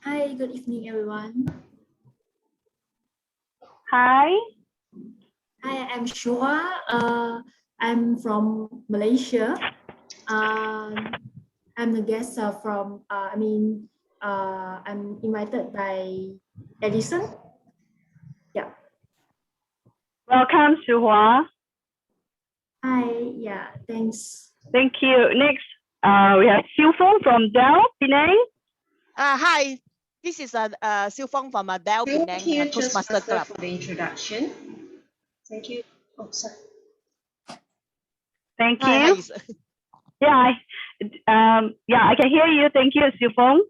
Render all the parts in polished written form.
Hi, good evening, everyone. Hi. Hi, I'm Shua. I'm from Malaysia. I'm a guest I'm invited by Edison. Yeah. Welcome, Suhua. Hi, yeah, thanks. Thank you. Next, we have Siu Fong from Dell, Penang. Hi, this is Siu Fong from Dell Thank Penang you, Toastmasters Toastmaster, Club. for the introduction. Thank you. Oh, sorry. Thank you. Hi. Yeah, I can hear you. Thank you, Siu Fong.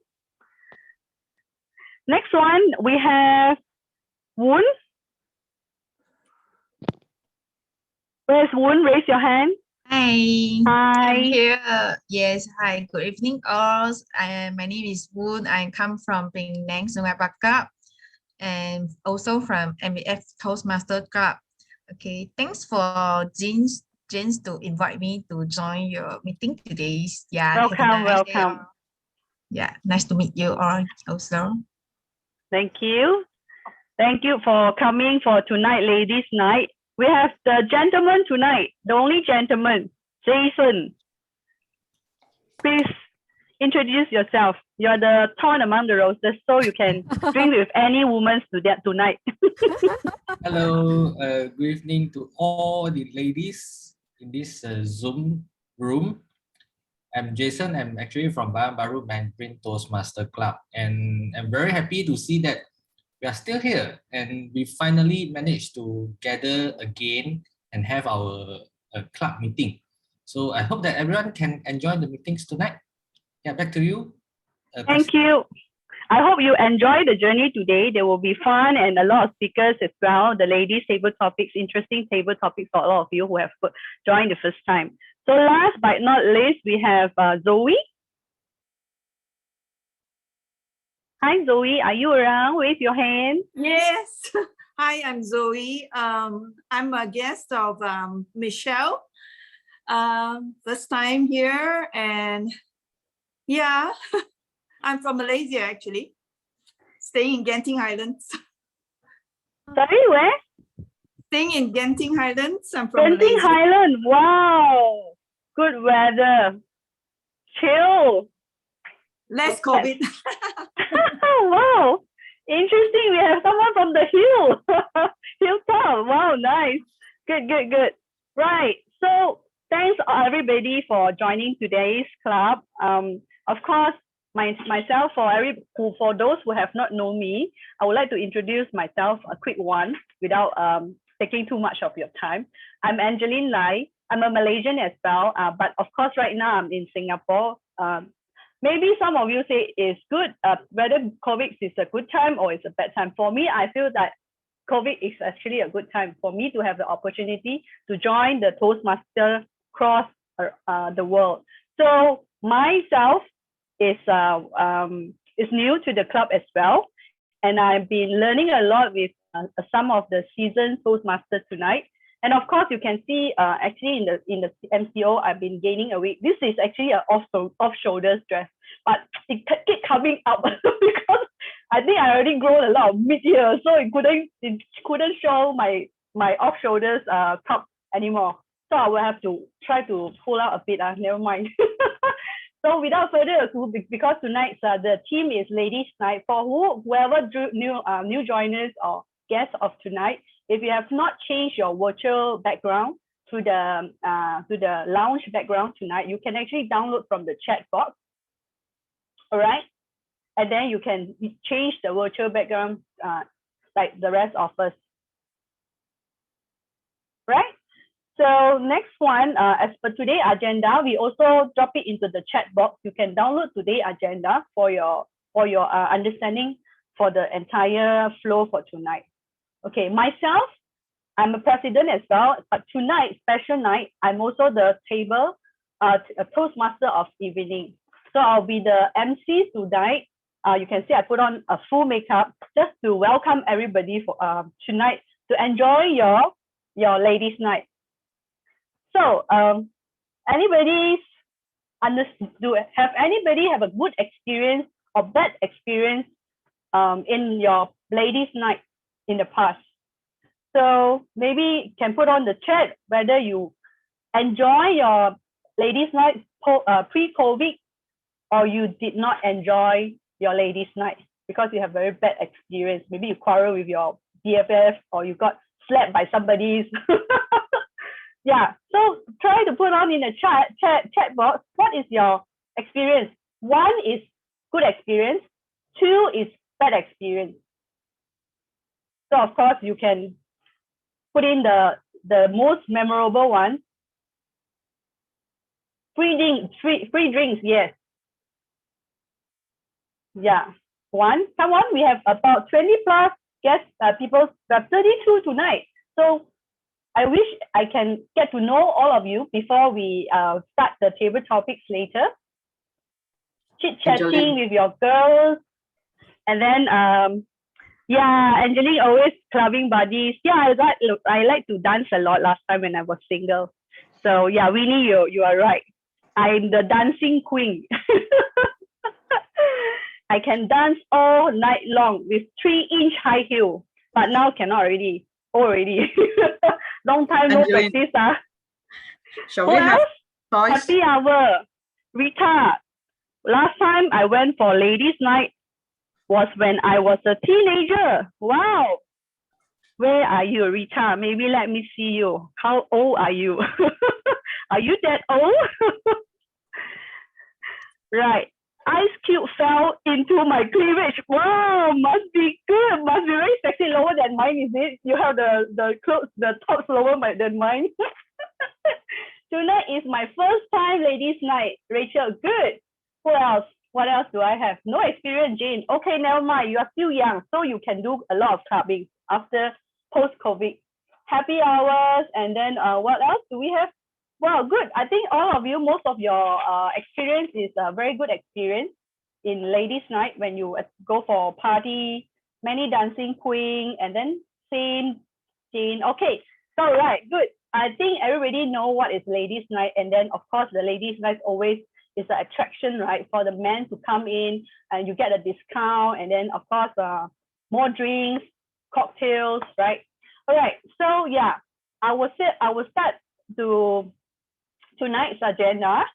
Next one, we have Woon. Where's Woon? Raise your hand. Hi. Hi. I'm here. Yes, hi. Good evening, all. My name is Woon. I come from Penang, Sungai Bakap, and also from MBF Toastmasters Club. Okay, thanks for James to invite me to join your meeting today. Yeah, welcome. Yeah, nice to meet you all also. Thank you. Thank you for coming for tonight, ladies' night. We have the gentleman tonight, the only gentleman, Jason. Please introduce yourself. You're the thorn among the roses, so you can drink with any woman tonight. Hello, good evening to all the ladies in this Zoom room. I'm Jason. I'm actually from Baru Mandarin Toastmaster Club, and I'm very happy to see that we are still here and we finally managed to gather again and have our club meeting. So I hope that everyone can enjoy the meetings tonight. Yeah, back to you. Thank you. I hope you enjoy the journey today. There will be fun and a lot of speakers as well. The ladies' table topics, interesting table topics for a lot of you who have joined the first time. So last but not least, we have Zoe. Hi, Zoe. Are you around? Wave your hand. Yes. Hi, I'm Zoe. I'm a guest of Michelle. First time here, and yeah, I'm from Malaysia actually, staying in Genting Highlands. Sorry, where? Staying in Genting Highlands. I'm from Genting Malaysia. Highland. Wow. Good weather. Chill. Less COVID. Wow. Interesting. We have someone from the hill. Hilltop. Wow, nice. Good. Right. So thanks everybody for joining today's club. Of course, myself, for those who have not known me, I would like to introduce myself, a quick one, without taking too much of your time. I'm Angeline Lai. I'm a Malaysian as well, but of course right now I'm in Singapore. Maybe some of you say it's good, whether COVID is a good time or it's a bad time. For me, I feel that COVID is actually a good time for me to have the opportunity to join the Toastmasters across the world. So myself is new to the club as well, and I've been learning a lot with some of the seasoned Toastmasters tonight. And of course, you can see actually in the MCO, I've been gaining a weight. This is actually an off shoulders dress, but it keep coming up because I think I already grown a lot of meat here, so it couldn't show my off shoulders cup anymore. So I will have to try to pull out a bit. Never mind. So without further ado, because tonight's the theme is Ladies' Night, for whoever new joiners or guests of tonight, if you have not changed your virtual background to the lounge background tonight, you can actually download from the chat box. All right, and then you can change the virtual background like the rest of us. Right. So next one, as per today's agenda, we also drop it into the chat box. You can download today's agenda for your understanding for the entire flow for tonight. Okay, myself, I'm a president as well, but tonight, special night, I'm also the table a Toastmaster of evening. So I'll be the MC tonight. You can see I put on a full makeup just to welcome everybody for tonight to enjoy your ladies' night. So, anybody have a good experience or bad experience in your ladies' night in the past. So maybe you can put on the chat whether you enjoy your ladies' night pre-COVID, or you did not enjoy your ladies' night because you have very bad experience. Maybe you quarrel with your BFF, or you got slapped by somebody. Yeah, so try to put on in the chat box, what is your experience? 1 is good experience, 2 is bad experience. So of course you can put in the most memorable one. Free drinks, yes. Yeah, 1. Come on, we have about 20 plus guests, people, 32 tonight. So I wish I can get to know all of you before we start the table topics later. Chit-chatting with your girls. And then, yeah, Angeline always clubbing buddies. Yeah, I like to dance a lot last time when I was single. So yeah, Winnie, you are right. I'm the dancing queen. I can dance all night long with 3-inch high heel, but now cannot already. Already. Long time no Angeline, practice. Shall Who we have else? choice? Happy hour. Rita. Last time I went for ladies' night was when I was a teenager. Wow. Where are you, Rita? Maybe let me see you. How old are you? Are you that old? Right. Ice cube fell into my cleavage. Wow, must be good. Must be very sexy. Lower than mine, is it? You have the clothes, the tops lower than mine. Tonight is my first time ladies' night. Rachel, good. Who else? What else do I have? No experience, Jane. Okay, never mind. You are still young, so you can do a lot of clubbing after post-COVID. Happy hours, and then what else do we have? Well, good. I think all of you, most of your experience is a very good experience in ladies' night when you go for a party, many dancing queen, and then same Jane. Okay, so right, good. I think everybody know what is ladies' night, and then of course the ladies' night always is an attraction, right, for the men to come in, and you get a discount, and then of course more drinks, cocktails, right? All right, so yeah, I will start to tonight's agenda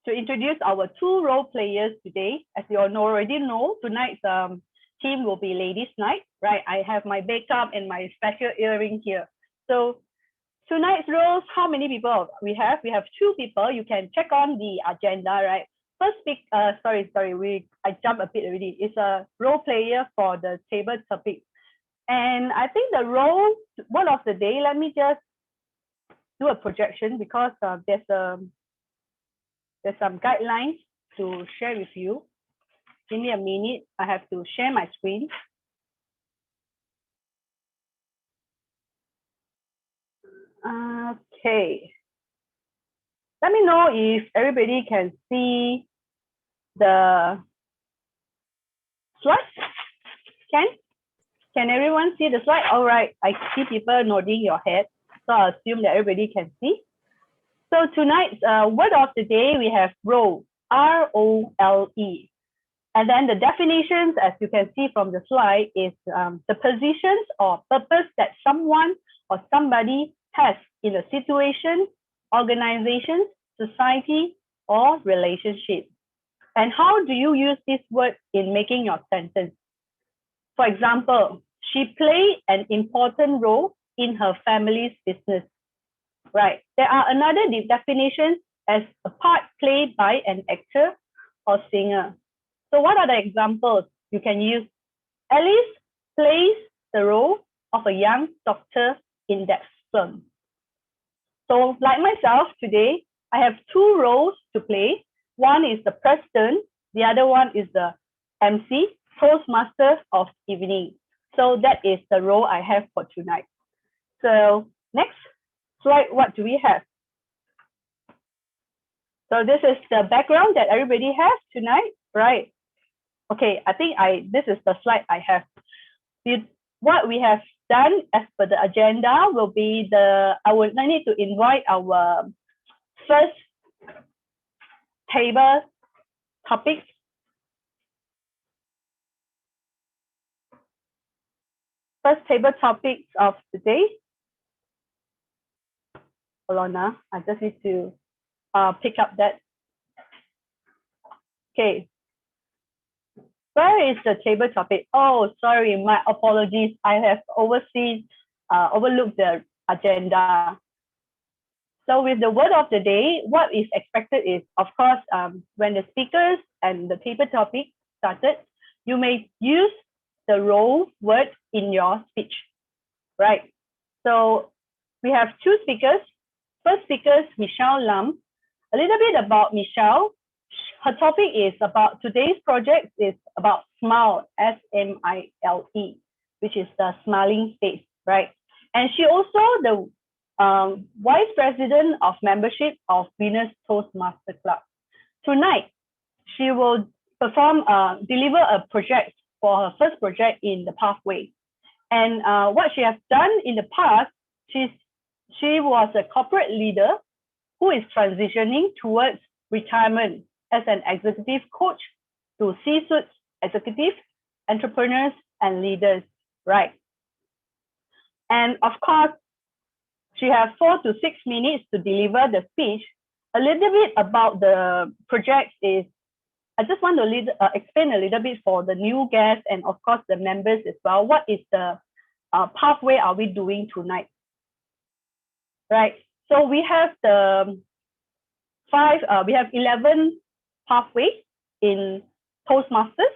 to introduce our 2 role players today. As you all already know, tonight's theme will be ladies' night, right? I have my makeup and my special earring here. So tonight's roles, how many people we have? We have 2 people. You can check on the agenda, right? First sorry, I jumped a bit already. It's a role player for the table topic. And I think the word of the day, let me just do a projection because there's some guidelines to share with you. Give me a minute. I have to share my screen. Okay. Let me know if everybody can see the slide. Can everyone see the slide? All right. I see people nodding your head. So I assume that everybody can see. So tonight's word of the day, we have role, R-O-L-E. And then the definitions, as you can see from the slide, is the positions or purpose that someone or somebody has in a situation, organization, society, or relationship. And how do you use this word in making your sentence? For example, she played an important role in her family's business. Right. There are another definition as a part played by an actor or singer. So what are the examples you can use? Alice plays the role of a young doctor in that film. So like myself today, I have 2 roles to play. One is the president, the other one is the MC, Toastmaster of evening. So that is the role I have for tonight. So next slide, what do we have? So this is the background that everybody has tonight, right? Okay, I think this is the slide I have. What we have done as per the agenda will be I need to invite our first table topics. first table topics of the day. Hold on now. I just need to pick up that. Okay. Where is the table topic? Oh, sorry, my apologies. I have overlooked the agenda. So with the word of the day, what is expected is, of course, when the speakers and the table topic started, you may use the role word in your speech, right? So we have two speakers. First speaker is Michelle Lam. A little bit about Michelle. Her topic is about today's project is about SMILE, S-M-I-L-E, which is the smiling face, right? And she also the Vice President of Membership of Venus Toastmasters Club. Tonight, she will deliver a project for her first project in the pathway. And what she has done in the past, she was a corporate leader who is transitioning towards retirement as an executive coach to C-suite executives, entrepreneurs, and leaders, right? And of course, she has 4 to 6 minutes to deliver the speech. A little bit about the project is, I just want to explain a little bit for the new guests and of course the members as well. What is the pathway are we doing tonight? Right, so we have we have 11 pathways in Toastmasters,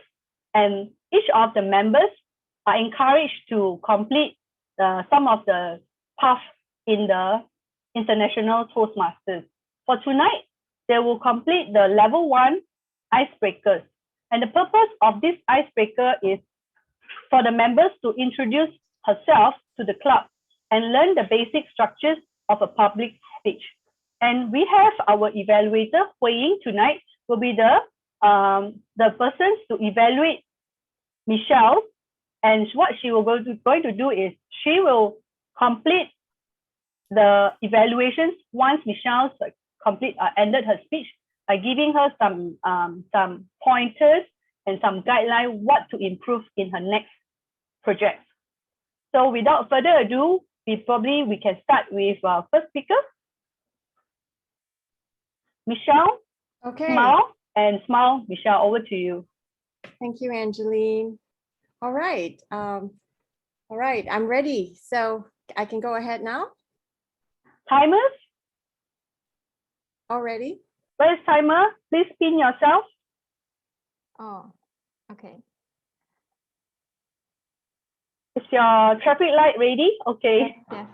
and each of the members are encouraged to complete some of the paths in the International Toastmasters. For tonight, they will complete the level 1 icebreakers. And the purpose of this icebreaker is for the members to introduce herself to the club and learn the basic structures of a public speech. And we have our evaluator, Hui Ying, tonight will be the persons to evaluate Michelle. And what she will going to do is she will complete the evaluations once Michelle ended her speech by giving her some pointers and some guidelines what to improve in her next project. So without further ado, we can start with our first speaker, Michelle. Okay. Smile, Michelle, over to you. Thank you, Angeline. All right. I'm ready. So I can go ahead now. Timers? Already? Where's timer? Please pin yourself. Oh, okay. Is your traffic light ready? Okay. Yes.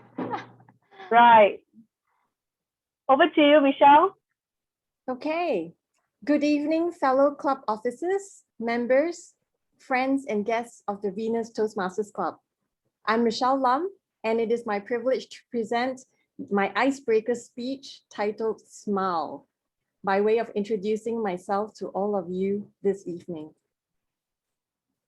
Right. Over to you, Michelle. Okay. Good evening, fellow club officers, members, friends, and guests of the Venus Toastmasters Club. I'm Michelle Lam, and it is my privilege to present my icebreaker speech titled SMILE, by way of introducing myself to all of you this evening.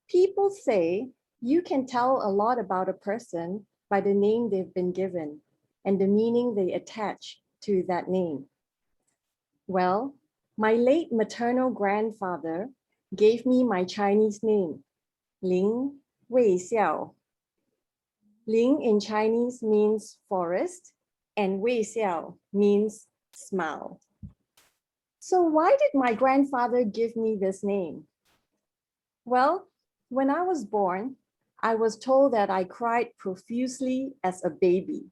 People say you can tell a lot about a person by the name they've been given and the meaning they attach to that name. Well, my late maternal grandfather gave me my Chinese name, Ling Wei Xiao. Ling in Chinese means forest, and Wei Xiao means smile. So why did my grandfather give me this name? Well, when I was born, I was told that I cried profusely as a baby.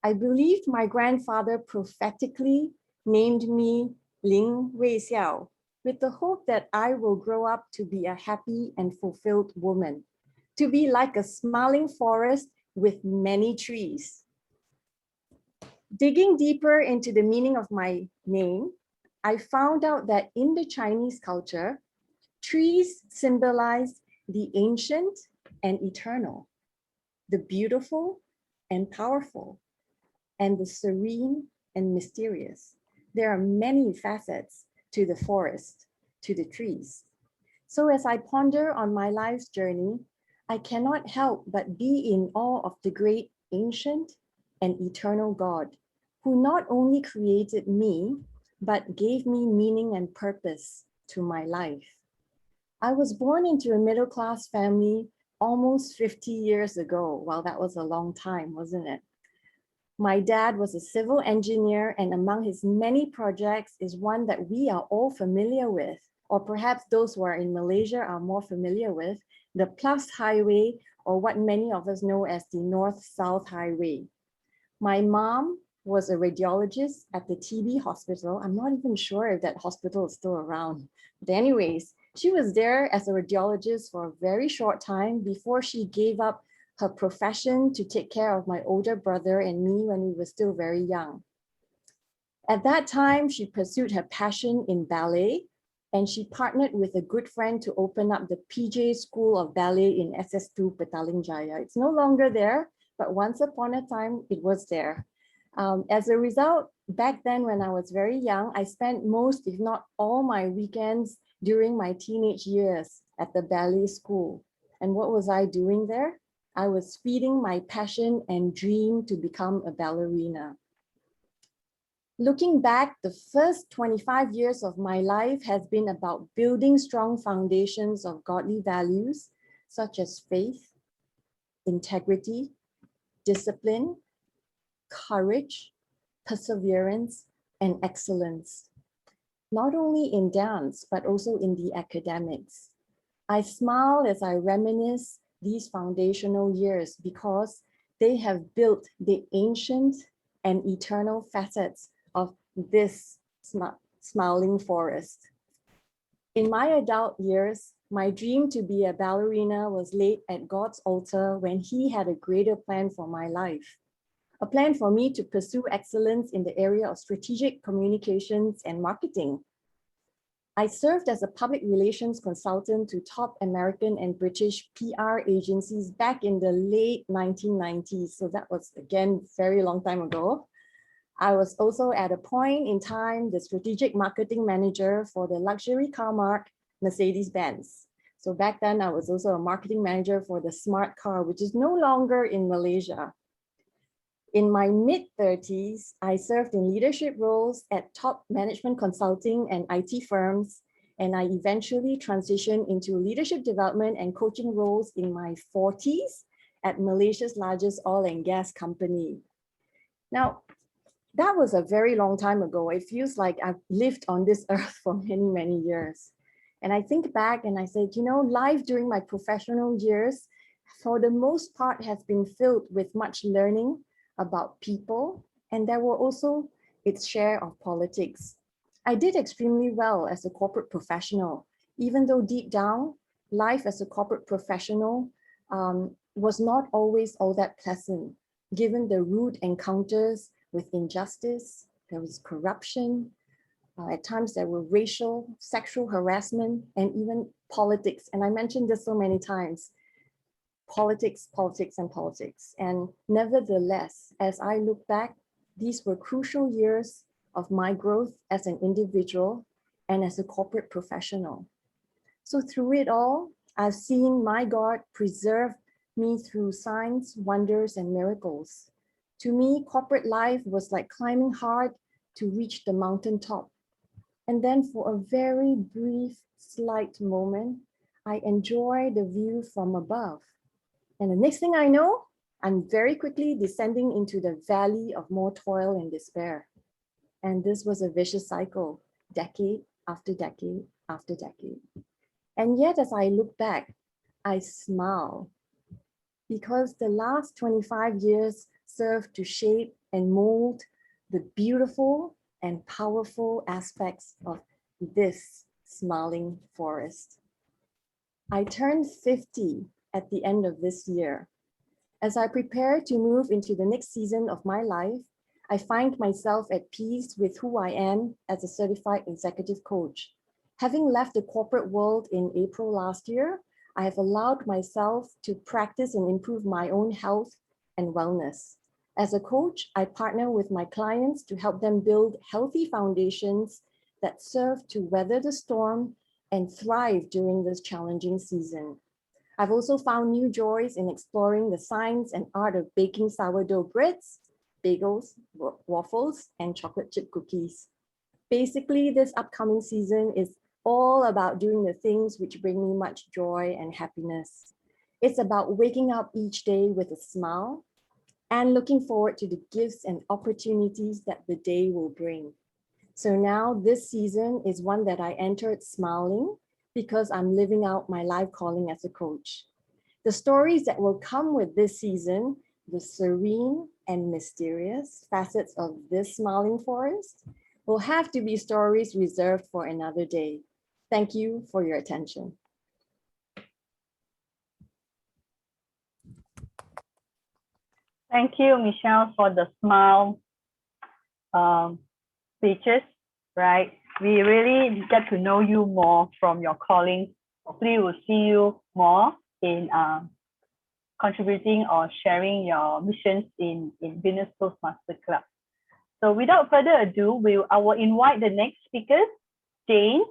I believed my grandfather prophetically named me Ling Wei Xiao with the hope that I will grow up to be a happy and fulfilled woman, to be like a smiling forest with many trees. Digging deeper into the meaning of my name, I found out that in the Chinese culture, trees symbolize the ancient and eternal, the beautiful and powerful, and the serene and mysterious. There are many facets to the forest, to the trees. So as I ponder on my life's journey, I cannot help but be in awe of the great ancient and eternal God, who not only created me, but gave me meaning and purpose to my life. I was born into a middle-class family almost 50 years ago. Well, that was a long time, wasn't it? My dad was a civil engineer, and among his many projects is one that we are all familiar with, or perhaps those who are in Malaysia are more familiar with, the Plus Highway, or what many of us know as the North-South Highway. My mom was a radiologist at the TB hospital. I'm not even sure if that hospital is still around. But anyways, she was there as a radiologist for a very short time before she gave up her profession to take care of my older brother and me when we were still very young. At that time, she pursued her passion in ballet, and she partnered with a good friend to open up the PJ School of Ballet in SS2 Petaling Jaya. It's no longer there, but once upon a time, it was there. As a result, back then when I was very young, I spent most, if not all, my weekends during my teenage years at the ballet school. And what was I doing there? I was feeding my passion and dream to become a ballerina. Looking back, the first 25 years of my life has been about building strong foundations of godly values, such as faith, integrity, discipline, courage, perseverance, and excellence. Not only in dance, but also in the academics. I smile as I reminisce these foundational years because they have built the ancient and eternal facets of this smiling forest. In my adult years, my dream to be a ballerina was laid at God's altar when He had a greater plan for my life. A plan for me to pursue excellence in the area of strategic communications and marketing. I served as a public relations consultant to top American and British PR agencies back in the late 1990s. So that was, again, very long time ago. I was also at a point in time the strategic marketing manager for the luxury car marque Mercedes-Benz. So back then I was also a marketing manager for the smart car, which is no longer in Malaysia. In my mid-30s, I served in leadership roles at top management consulting and IT firms, and I eventually transitioned into leadership development and coaching roles in my 40s at Malaysia's largest oil and gas company. Now, that was a very long time ago. It feels like I've lived on this earth for many, many years. And I think back and I said, you know, life during my professional years, for the most part, has been filled with much learning about people, and there were also its share of politics. I did extremely well as a corporate professional, even though deep down, life as a corporate professional was not always all that pleasant, given the rude encounters with injustice, there was corruption, at times there were racial, sexual harassment, and even politics. And I mentioned this so many times. Politics, politics, and politics. And nevertheless, as I look back, these were crucial years of my growth as an individual and as a corporate professional. So through it all, I've seen my God preserve me through signs, wonders, and miracles. To me, corporate life was like climbing hard to reach the mountaintop. And then for a very brief, slight moment, I enjoy the view from above. And the next thing I know, I'm very quickly descending into the valley of more toil and despair. And this was a vicious cycle, decade after decade after decade. And yet, as I look back, I smile because the last 25 years served to shape and mold the beautiful and powerful aspects of this smiling forest. I turned 50 at the end of this year. As I prepare to move into the next season of my life, I find myself at peace with who I am as a certified executive coach. Having left the corporate world in April last year, I have allowed myself to practice and improve my own health and wellness. As a coach, I partner with my clients to help them build healthy foundations that serve to weather the storm and thrive during this challenging season. I've also found new joys in exploring the science and art of baking sourdough breads, bagels, waffles, and chocolate chip cookies. Basically, this upcoming season is all about doing the things which bring me much joy and happiness. It's about waking up each day with a smile and looking forward to the gifts and opportunities that the day will bring. So now this season is one that I entered smiling because I'm living out my life calling as a coach. The stories that will come with this season, the serene and mysterious facets of this smiling forest, will have to be stories reserved for another day. Thank you for your attention. Thank you, Michelle, for the smile speeches, right? We really get to know you more from your calling. Hopefully we'll see you more in contributing or sharing your missions in Venus Toastmasters Club. So without further ado, I will invite the next speaker, Jane.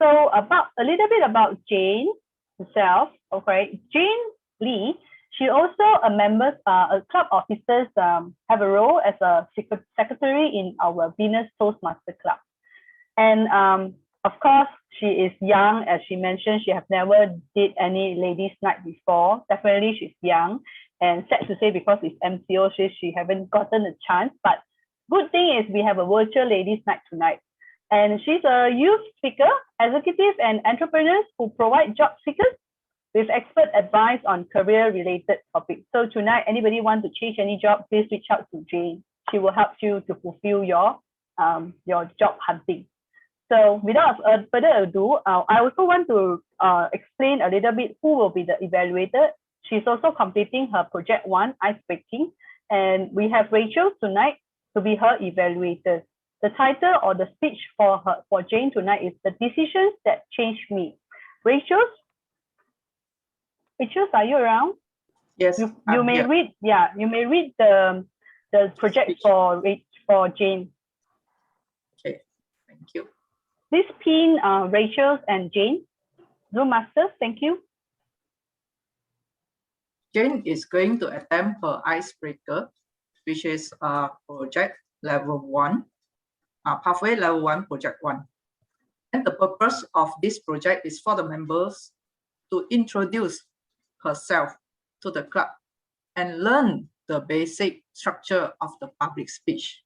So a little bit about Jane herself. Okay, Jane Lee. She also a club officers have a role as a secretary in our Venus Toastmasters Club. And of course, she is young, as she mentioned. She has never did any ladies' night before. Definitely, she's young. And sad to say, because it's MCO, she haven't gotten a chance. But good thing is we have a virtual ladies' night tonight. And she's a youth speaker, executive, and entrepreneurs who provide job seekers with expert advice on career-related topics. So tonight, anybody want to change any job, please reach out to Jane. She will help you to fulfill your job hunting. So without further ado, I also want to explain a little bit who will be the evaluator. She's also completing her project 1, ice breaking, and we have Rachel tonight to be her evaluator. The title or the speech for Jane tonight is The Decisions That Changed Me. Rachel, are you around? Yes, you may here. read. Yeah, you may read the project for Jane. Okay, thank you. Please pin Rachel and Jane. Zoom Masters, thank you. Jane is going to attempt her icebreaker, which is project level 1, pathway level 1, project 1. And the purpose of this project is for the members to introduce herself to the club and learn the basic structure of the public speech.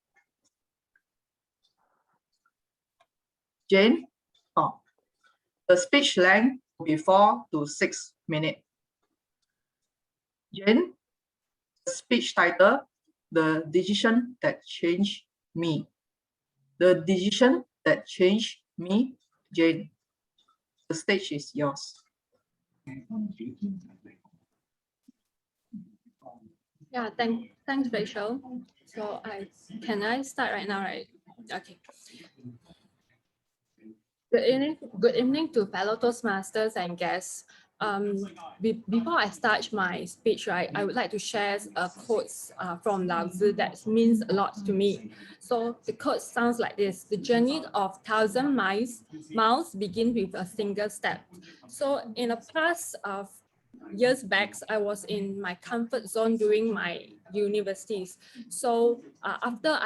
Jane, the speech length will be 4 to 6 minutes. Jane, the speech title, The Decision That Changed Me. The decision that changed me, Jane. The stage is yours. Yeah, thanks, Rachel. So can I start right now, right? Okay. Good evening to fellow Toastmasters and guests. Before I start my speech, right, I would like to share a quote from Lao Tzu that means a lot to me. So the quote sounds like this: "The journey of 1,000 miles begin with a single step." So in the past years back, I was in my comfort zone during my universities. So after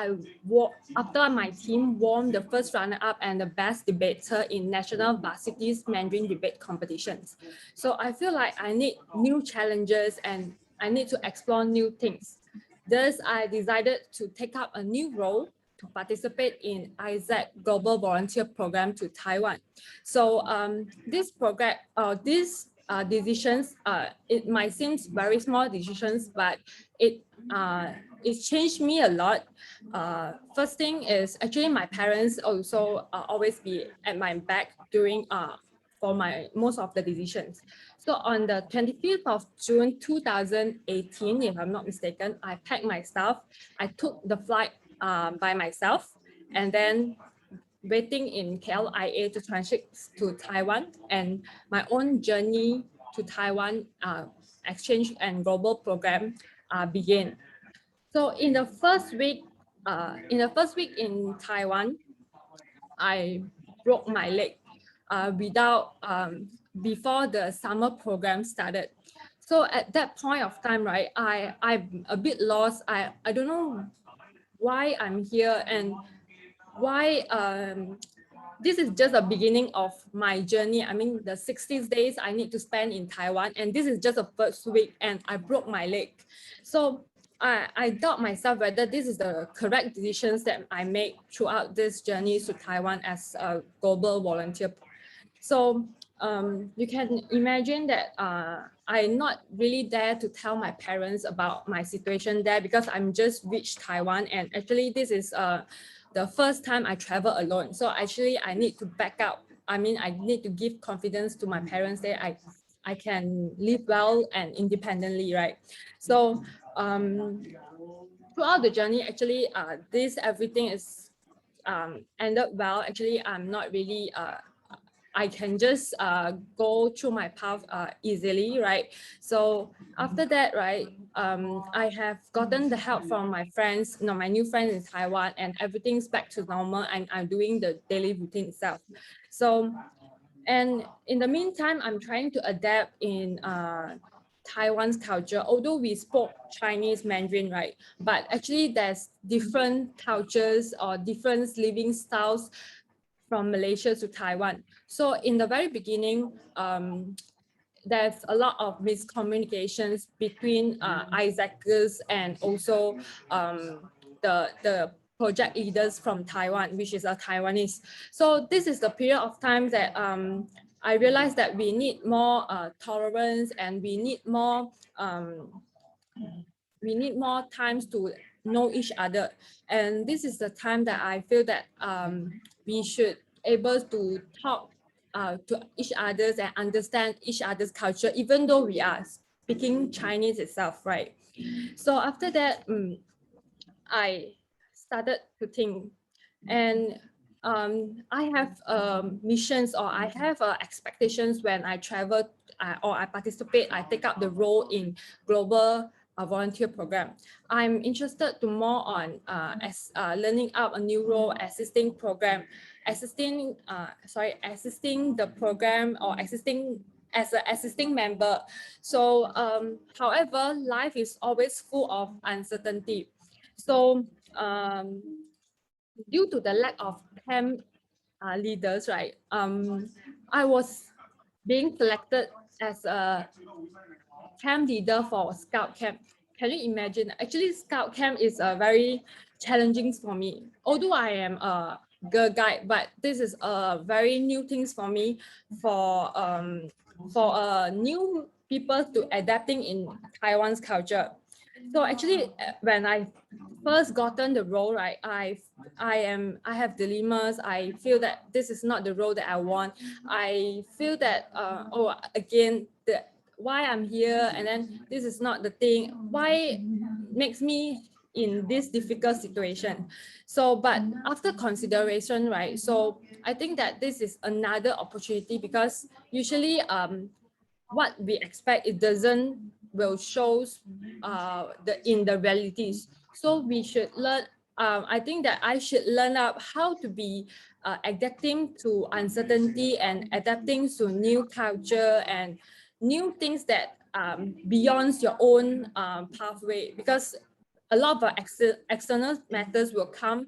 my team won the first runner-up and the best debater in National Varsity's Mandarin debate competitions. So I feel like I need new challenges and I need to explore new things. Thus, I decided to take up a new role to participate in ISAC Global Volunteer Program to Taiwan. So this program, decisions, it might seem very small decisions, but it changed me a lot. First thing is actually my parents also always be at my back during for most of the decisions. So on the 25th of June 2018, if I'm not mistaken, I packed my stuff. I took the flight by myself, and then waiting in KLIA to transit to Taiwan, and my own journey to Taiwan exchange and global program began. So in the first week in Taiwan, I broke my leg before the summer program started. So at that point of time, right, I'm a bit lost. I don't know why I'm here and why this is just the beginning of my journey. I mean, the 60 days I need to spend in Taiwan, and this is just the first week, and I broke my leg. So I doubt myself whether this is the correct decisions that I make throughout this journey to Taiwan as a global volunteer. So you can imagine that I'm not really there to tell my parents about my situation there, because I'm just reached Taiwan, and actually this is the first time I travel alone. So actually I need to back up. I mean, I need to give confidence to my parents that I can live well and independently, right? So throughout the journey, actually everything is ended well. Actually, I'm not really I can just go through my path easily, right? So after that, right, I have gotten the help from my friends, my new friends in Taiwan, and everything's back to normal, and I'm doing the daily routine itself. So, and in the meantime, I'm trying to adapt in Taiwan's culture, although we spoke Chinese Mandarin, right? But actually there's different cultures or different living styles from Malaysia to Taiwan. So in the very beginning, there's a lot of miscommunications between Isaacers and also the project leaders from Taiwan, which is a Taiwanese. So this is the period of time that I realized that we need more tolerance, and we need more times to know each other. And this is the time that I feel that we should able to talk to each other and understand each other's culture, even though we are speaking Chinese itself, right? So after that, I started to think, and I have missions, or I have expectations when I travel or I participate, I take up the role in global volunteer program. I'm interested to more on learning up a new role, assisting the program, or assisting as an assisting member. So however, life is always full of uncertainty. So due to the lack of camp leaders, right, I was being selected as a camp leader for scout camp. Can you imagine? Actually, scout camp is very challenging for me. Although I am a girl guide, but this is a very new things for me, for new people to adapting in Taiwan's culture. So actually, when I first gotten the role, right, I have dilemmas. I feel that this is not the role that I want. I feel that again, why I'm here, and then this is not the thing. Why makes me in this difficult situation? So, but after consideration, right, so I think that this is another opportunity, because usually what we expect, it doesn't will shows in the realities. So we should learn. I think that I should learn up how to be adapting to uncertainty and adapting to new culture and new things that beyond your own pathway, because a lot of external matters will come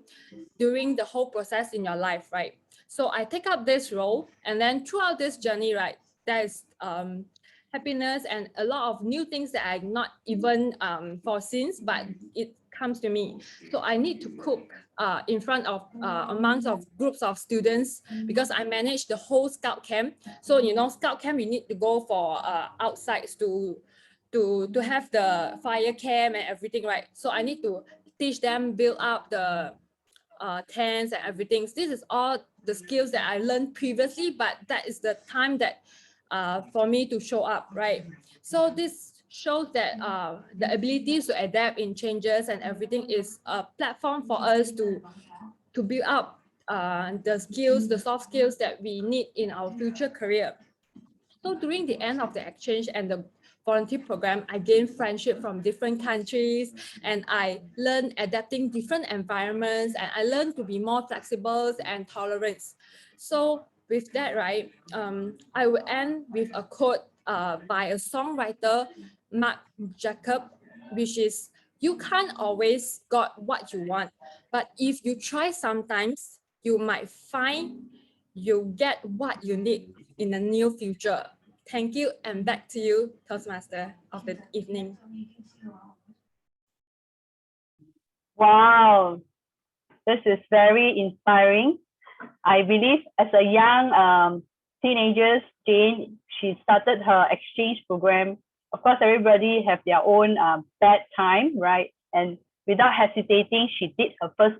during the whole process in your life, right? So I take up this role, and then throughout this journey, right, there's happiness and a lot of new things that I not even foreseen, but it comes to me. So I need to cook in front of amongst of groups of students, because I manage the whole scout camp. So scout camp, we need to go for outsides to have the fire camp and everything, right? So I need to teach them, build up the tents and everything. This is all the skills that I learned previously, but that is the time that for me to show up, right? So this shows that the abilities to adapt in changes and everything is a platform for us to build up the skills, the soft skills that we need in our future career. So during the end of the exchange and the volunteer program, I gained friendship from different countries, and I learned adapting different environments, and I learned to be more flexible and tolerant. So with that, right, I will end with a quote by a songwriter, Mark Jacob, which is, "You can't always got what you want, but if you try sometimes, you might find you get what you need in the near future. Thank you, and back to you, Toastmaster of the evening. Wow, this is very inspiring. I believe as a young teenager, Jane, she started her exchange program. Of course, everybody have their own bad time, right? And without hesitating, she did her first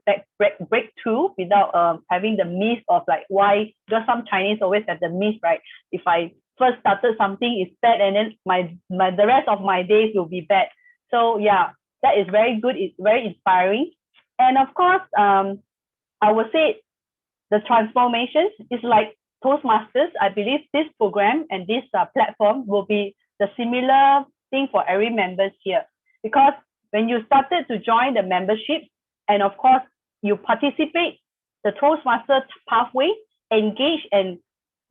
breakthrough without having the myth of like why, because some Chinese always have the myth, right? If I first started something, it's bad, and then the rest of my days will be bad. So yeah, that is very good. It's very inspiring. And of course, I would say the transformations is like Toastmasters. I believe this program and this platform will be the similar thing for every members here, because when you started to join the membership, and of course you participate the Toastmaster pathway, engage and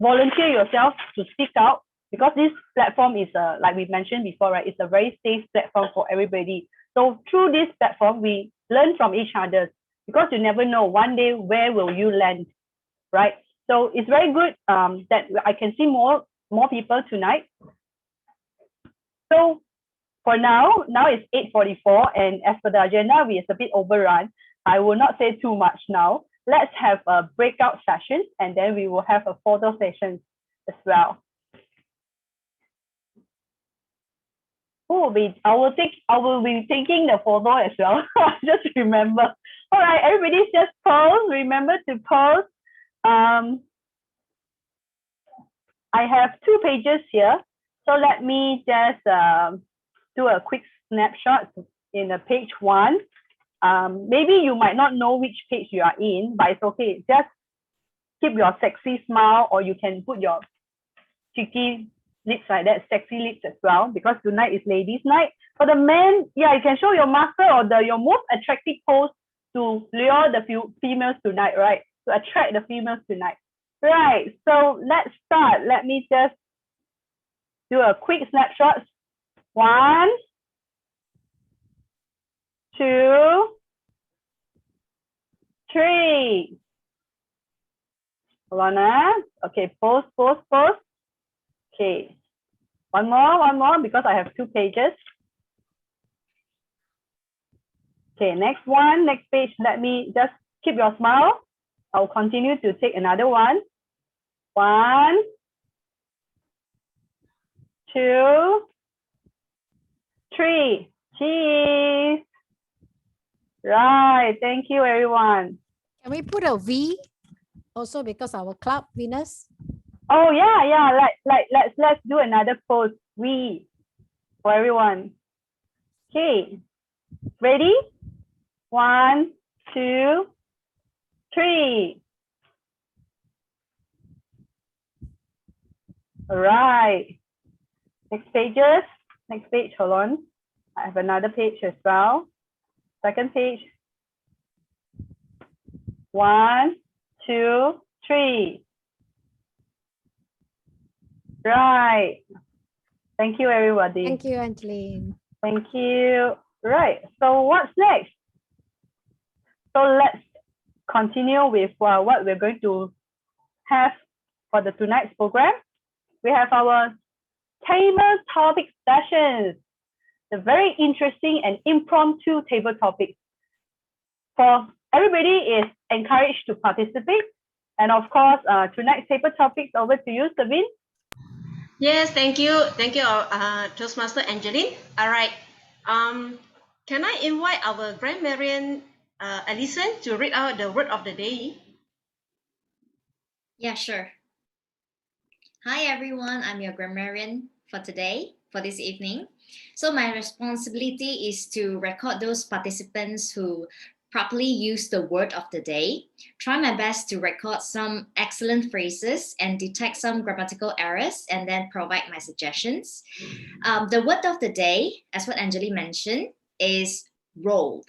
volunteer yourself to speak out, because this platform is like we mentioned before, right? It's a very safe platform for everybody. So through this platform, we learn from each other, because you never know one day where will you land, right? So it's very good that I can see more people tonight. So for now it's 8:44, and as for the agenda, we is a bit overrun. I will not say too much now. Let's have a breakout session, and then we will have a photo session as well. I will be taking the photo as well. Just remember. All right, everybody just pose. Remember to pose. I have 2 pages here. So let me just do a quick snapshot in the page 1. Maybe you might not know which page you are in, but it's okay. Just keep your sexy smile, or you can put your cheeky lips like that, sexy lips as well, because tonight is ladies' night. For the men, yeah, you can show your master or your most attractive pose to lure the females tonight, right? To attract the females tonight. Right, so let's start. Let me just do a quick snapshot. 1, 2, 3. Hold on. Okay, pose. Okay, one more, because I have 2 pages. Okay, next page. Let me just keep your smile. I'll continue to take another one. 1, 2, 3. Cheese. Right, thank you everyone. Can we put a V also, because our club winners? Oh yeah. Let's do another pose. We for everyone. Okay, ready? 1, 2, 3. All right. Next page. Hold on. I have another page as well. Second page. 1, 2, 3. Right. Thank you, everybody. Thank you, Angeline. Thank you. Right. So what's next? So let's continue with what we're going to have for the tonight's program. We have our table topic sessions, the very interesting and impromptu table topics. For everybody is encouraged to participate. And of course, tonight's table topics, over to you, Sabine. Yes, thank you, Toastmaster Angeline. All right. Can I invite our grammarian Alison to read out the word of the day? Yeah, sure. Hi everyone, I'm your grammarian for today, for this evening. So my responsibility is to record those participants who properly use the word of the day, try my best to record some excellent phrases and detect some grammatical errors, and then provide my suggestions. The word of the day, as what Anjali mentioned, is role.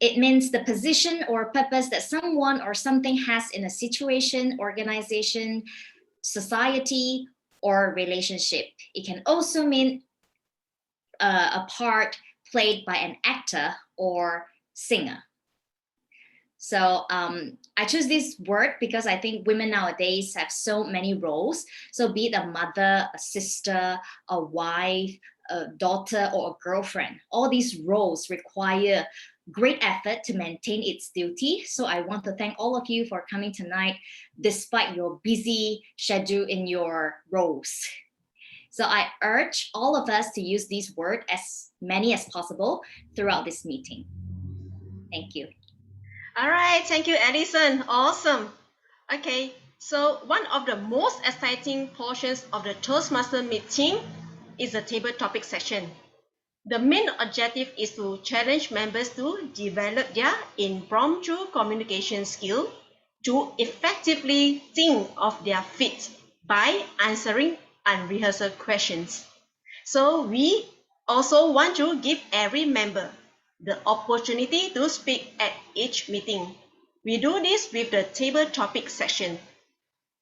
It means the position or purpose that someone or something has in a situation, organization, society, or relationship. It can also mean a part played by an actor or singer. So I choose this word because I think women nowadays have so many roles. So be it a mother, a sister, a wife, a daughter, or a girlfriend, all these roles require great effort to maintain its duty. So I want to thank all of you for coming tonight, despite your busy schedule in your roles. So I urge all of us to use this word as many as possible throughout this meeting. Thank you. All right, thank you, Edison. Awesome. Okay, so one of the most exciting portions of the Toastmaster meeting is the table topic section. The main objective is to challenge members to develop their impromptu communication skill to effectively think of their feet by answering unrehearsed questions. So we also want to give every member the opportunity to speak at each meeting. We do this with the table topic section.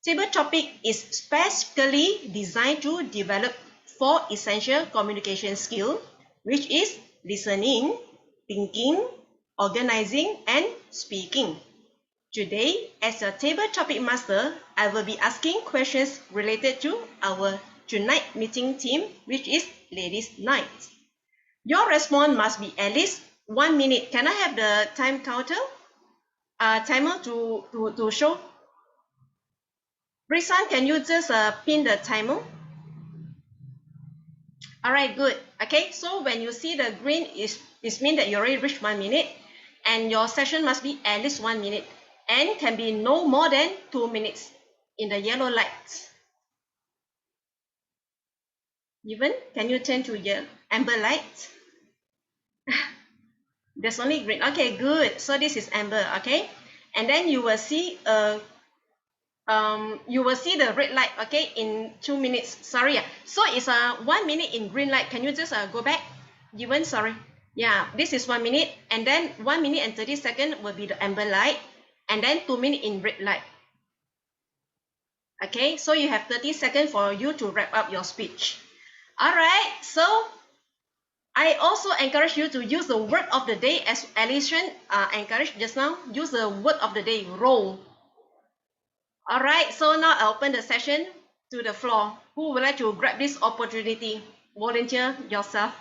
Table topic is specifically designed to develop 4 essential communication skills, which is listening, thinking, organizing, and speaking. Today, as a table topic master, I will be asking questions related to our tonight meeting theme, which is Ladies' Night. Your response must be at least 1 minute. Can I have the time counter? Timer to show. Risan, can you just pin the timer? All right, good. Okay, so when you see the green, is mean that you already reached 1 minute, and your session must be at least 1 minute, and can be no more than 2 minutes in the yellow light. Even, can you turn to your amber light? There's only green. Okay, good. So this is amber, okay? And then you will see the red light, okay, in 2 minutes. Sorry. So it's 1 minute in green light. Can you just go back? Given, sorry. Yeah, this is 1 minute, and then 1 minute and 30 seconds will be the amber light, and then 2 minutes in red light. Okay, so you have 30 seconds for you to wrap up your speech. All right, so I also encourage you to use the word of the day as Alison encouraged just now. Use the word of the day, role. All right, so now I open the session to the floor. Who would like to grab this opportunity? Volunteer yourself.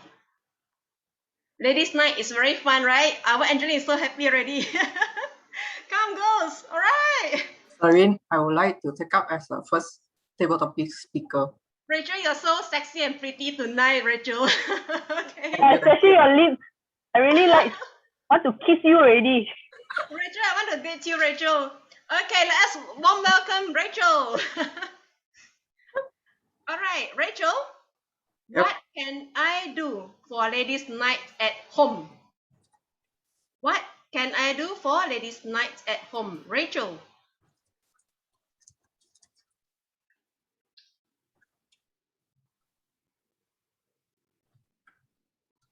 Ladies' night is very fun, right? Our Angeline is so happy already. Come, girls. All right. Serene, I would like to take up as the first table topic speaker. Rachel, you're so sexy and pretty tonight, Rachel. Okay. Especially your lips. I really want to kiss you already. Rachel, I want to date you, Rachel. Okay, let's warm welcome Rachel. All right, Rachel. Yep. What can I do for ladies' night at home? What can I do for ladies' night at home? Rachel.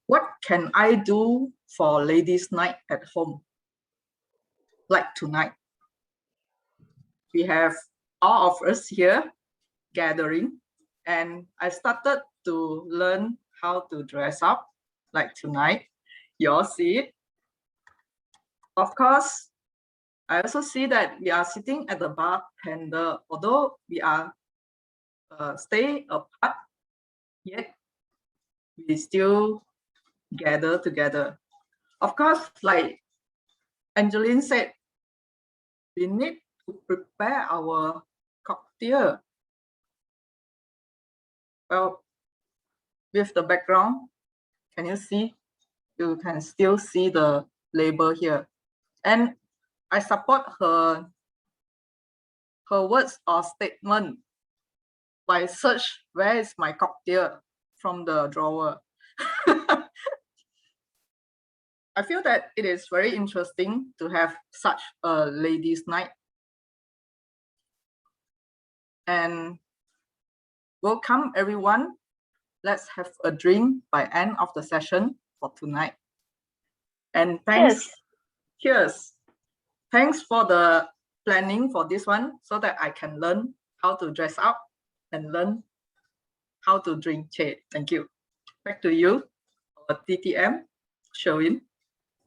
What can I do for ladies' night at home? Like tonight, we have all of us here gathering, and I started to learn how to dress up like tonight. You all see it. Of course, I also see that we are sitting at the bartender, although we are stay apart, yet we still gather together. Of course, like Angeline said, we need to prepare our cocktail. Well, with the background, can you see? You can still see the label here. And I support her words or statement by search where is my cocktail from the drawer. I feel that it is very interesting to have such a ladies' night. And welcome everyone. Let's have a drink by end of the session for tonight. And thanks. Cheers. Thanks for the planning for this one so that I can learn how to dress up and learn how to drink tea. Thank you. Back to you, TTM, Sherwin.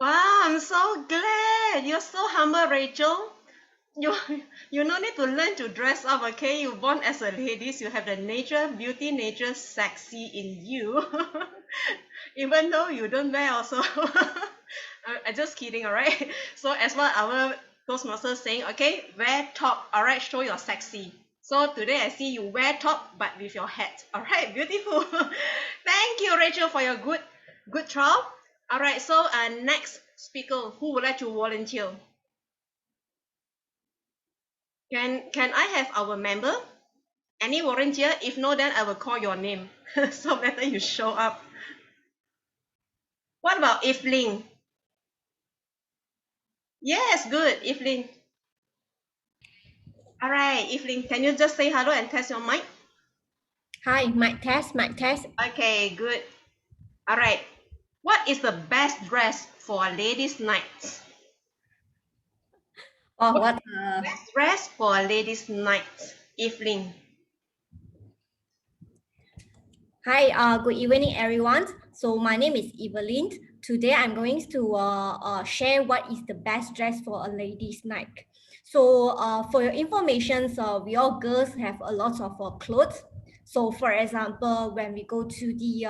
Wow, I'm so glad. You're so humble, Rachel. You you no need to learn to dress up, okay? You born as a ladies, you have the nature, beauty, nature, sexy in you. Even though you don't wear also. I'm just kidding, all right? So as what our Toastmaster saying, okay, wear top, all right, show your sexy. So today I see you wear top but with your hat. All right, beautiful. Thank you, Rachel, for your good trial. All right, so next speaker, who would like to volunteer? Can I have our member? Any volunteer? If no, then I will call your name. So better you show up. What about Evelyn? Yes, good, Evelyn. All right, Evelyn, can you just say hello and test your mic? Hi, mic test, mic test. Okay, good. All right. What is the best dress for a ladies' night? Oh, Best dress for a ladies' night, Evelyn. Hi, good evening, everyone. So my name is Evelyn. Today I'm going to share what is the best dress for a ladies' night. So for your information, we all girls have a lot of clothes. So for example, when we go to the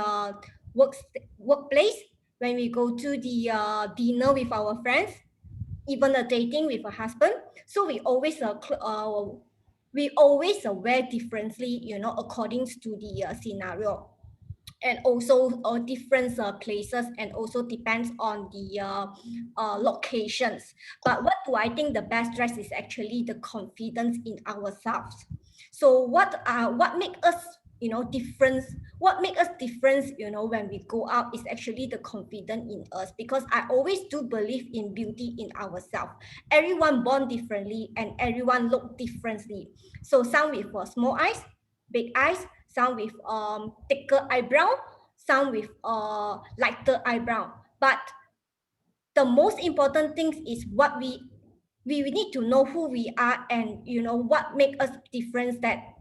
workplace, when we go to the dinner with our friends, even a dating with a husband, so we always wear differently, according to the scenario, and also different places, and also depends on the locations. But what do I think the best dress is actually the confidence in ourselves. So what make us difference, what make us difference, when we go out, is actually the confidence in us, because I always do believe in beauty in ourselves. Everyone born differently and everyone look differently. So some with small eyes, big eyes, some with thicker eyebrow, some with lighter eyebrow. But the most important thing is what we need to know who we are, and what make us difference, that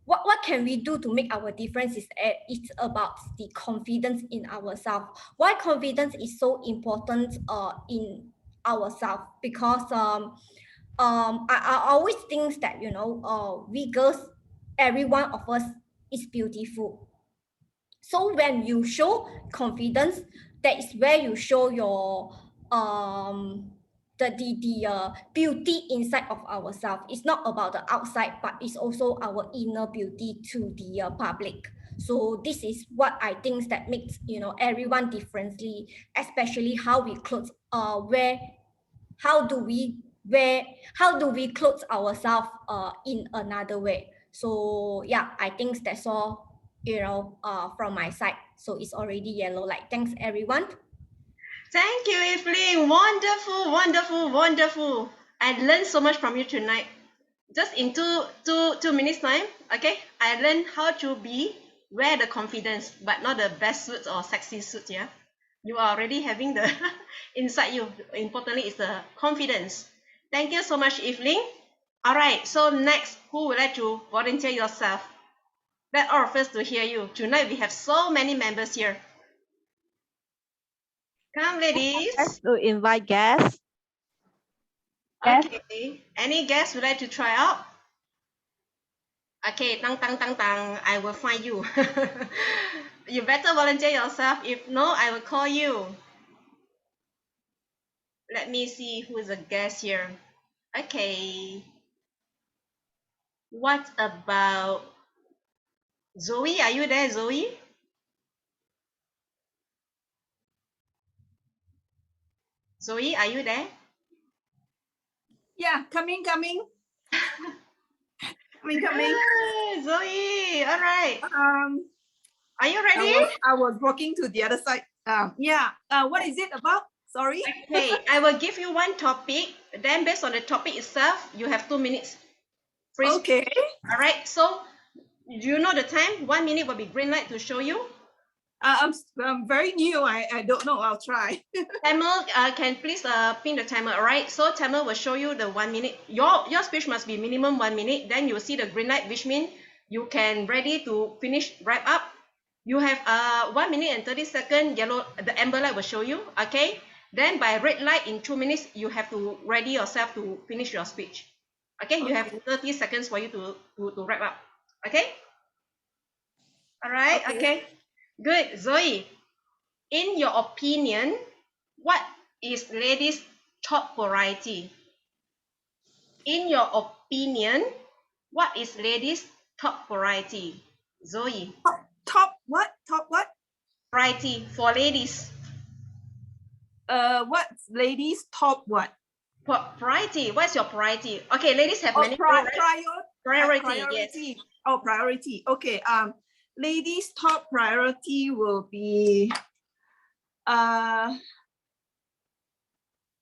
what can we do to make our difference, is it's about the confidence in ourselves. Why confidence is so important in ourselves? Because I always think that we girls, every one of us is beautiful. So when you show confidence, that is where you show your the beauty inside of ourselves. It's not about the outside, but it's also our inner beauty to the public. So this is what I think that makes everyone differently, especially how we clothes where how do we clothe ourselves in another way. So yeah, I think that's all from my side. So it's already yellow light. Thanks everyone. Thank you, Evelyn. Wonderful, wonderful, wonderful. I learned so much from you tonight. Just in two minutes time, okay? I learned how to wear the confidence, but not the best suits or sexy suits, yeah? You are already having the inside you. Importantly, is the confidence. Thank you so much, Evelyn. All right, so next, who would like to volunteer yourself? Let all of us to hear you. Tonight, we have so many members here. Come, ladies. To invite guests. Okay. Any guests would like to try out? Okay, tang tang tang tang. I will find you. You better volunteer yourself. If no, I will call you. Let me see who is a guest here. Okay. What about Zoe? Are you there, Zoe? Zoe, are you there? Yeah, coming. Coming. Zoe, all right. Are you ready? I was walking to the other side. Yeah. What is it about? Sorry. Okay, I will give you one topic. Then based on the topic itself, you have 2 minutes. Okay. All right. So, do you know the time? 1 minute will be green light to show you. I'm very new. I don't know. I'll try. Timer, can please pin the timer. All right. So timer will show you the 1 minute. Your speech must be minimum 1 minute. Then you will see the green light, which means you can ready to finish wrap up. You have 1 minute and 30 seconds, yellow, the amber light will show you, okay? Then by red light in 2 minutes, you have to ready yourself to finish your speech. Okay, you have 30 seconds for you to wrap up. Okay? All right, okay. Good. Zoe, in your opinion, what is ladies' top priority? In your opinion, what is ladies' top priority? Zoe. Top what? Top what? Priority for ladies. What's ladies top what? Priority. What's your priority? Okay, ladies have Oh, many priority. priority. Yes. Oh, priority. Okay. Ladies' top priority will be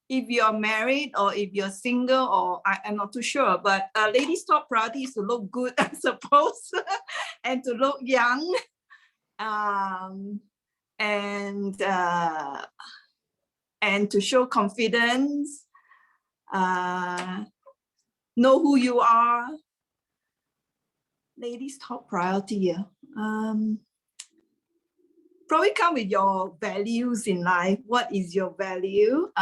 if you're married or if you're single, or I'm not too sure, but ladies' top priority is to look good, I suppose, and to look young, and to show confidence, know who you are. Ladies' top priority. Probably come with your values in life. What is your value?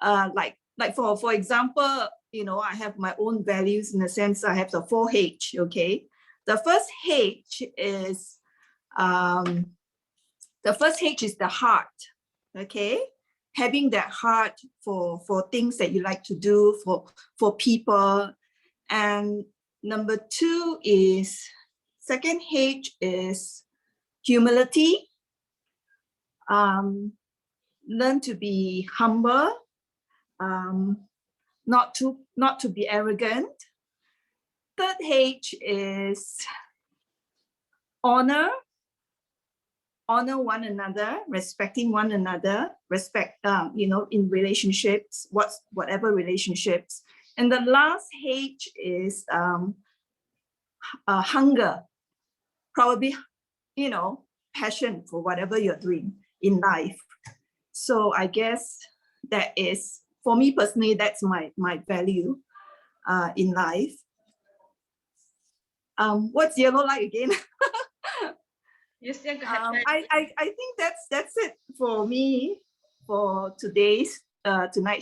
Like for example, you know, I have my own values in the sense I have the 4H. Okay, the first H is the heart. Okay, having that heart for things that you like to do for people. And number 2 is, second H is humility. Learn to be humble, not to be arrogant. Third H is honor one another, respecting one another, you know, in relationships, whatever relationships. And the last H is hunger, probably, you know, passion for whatever you're doing in life. So I guess that is, for me personally, that's my value in life. What's yellow light again? You still have I think that's it for me for tonight's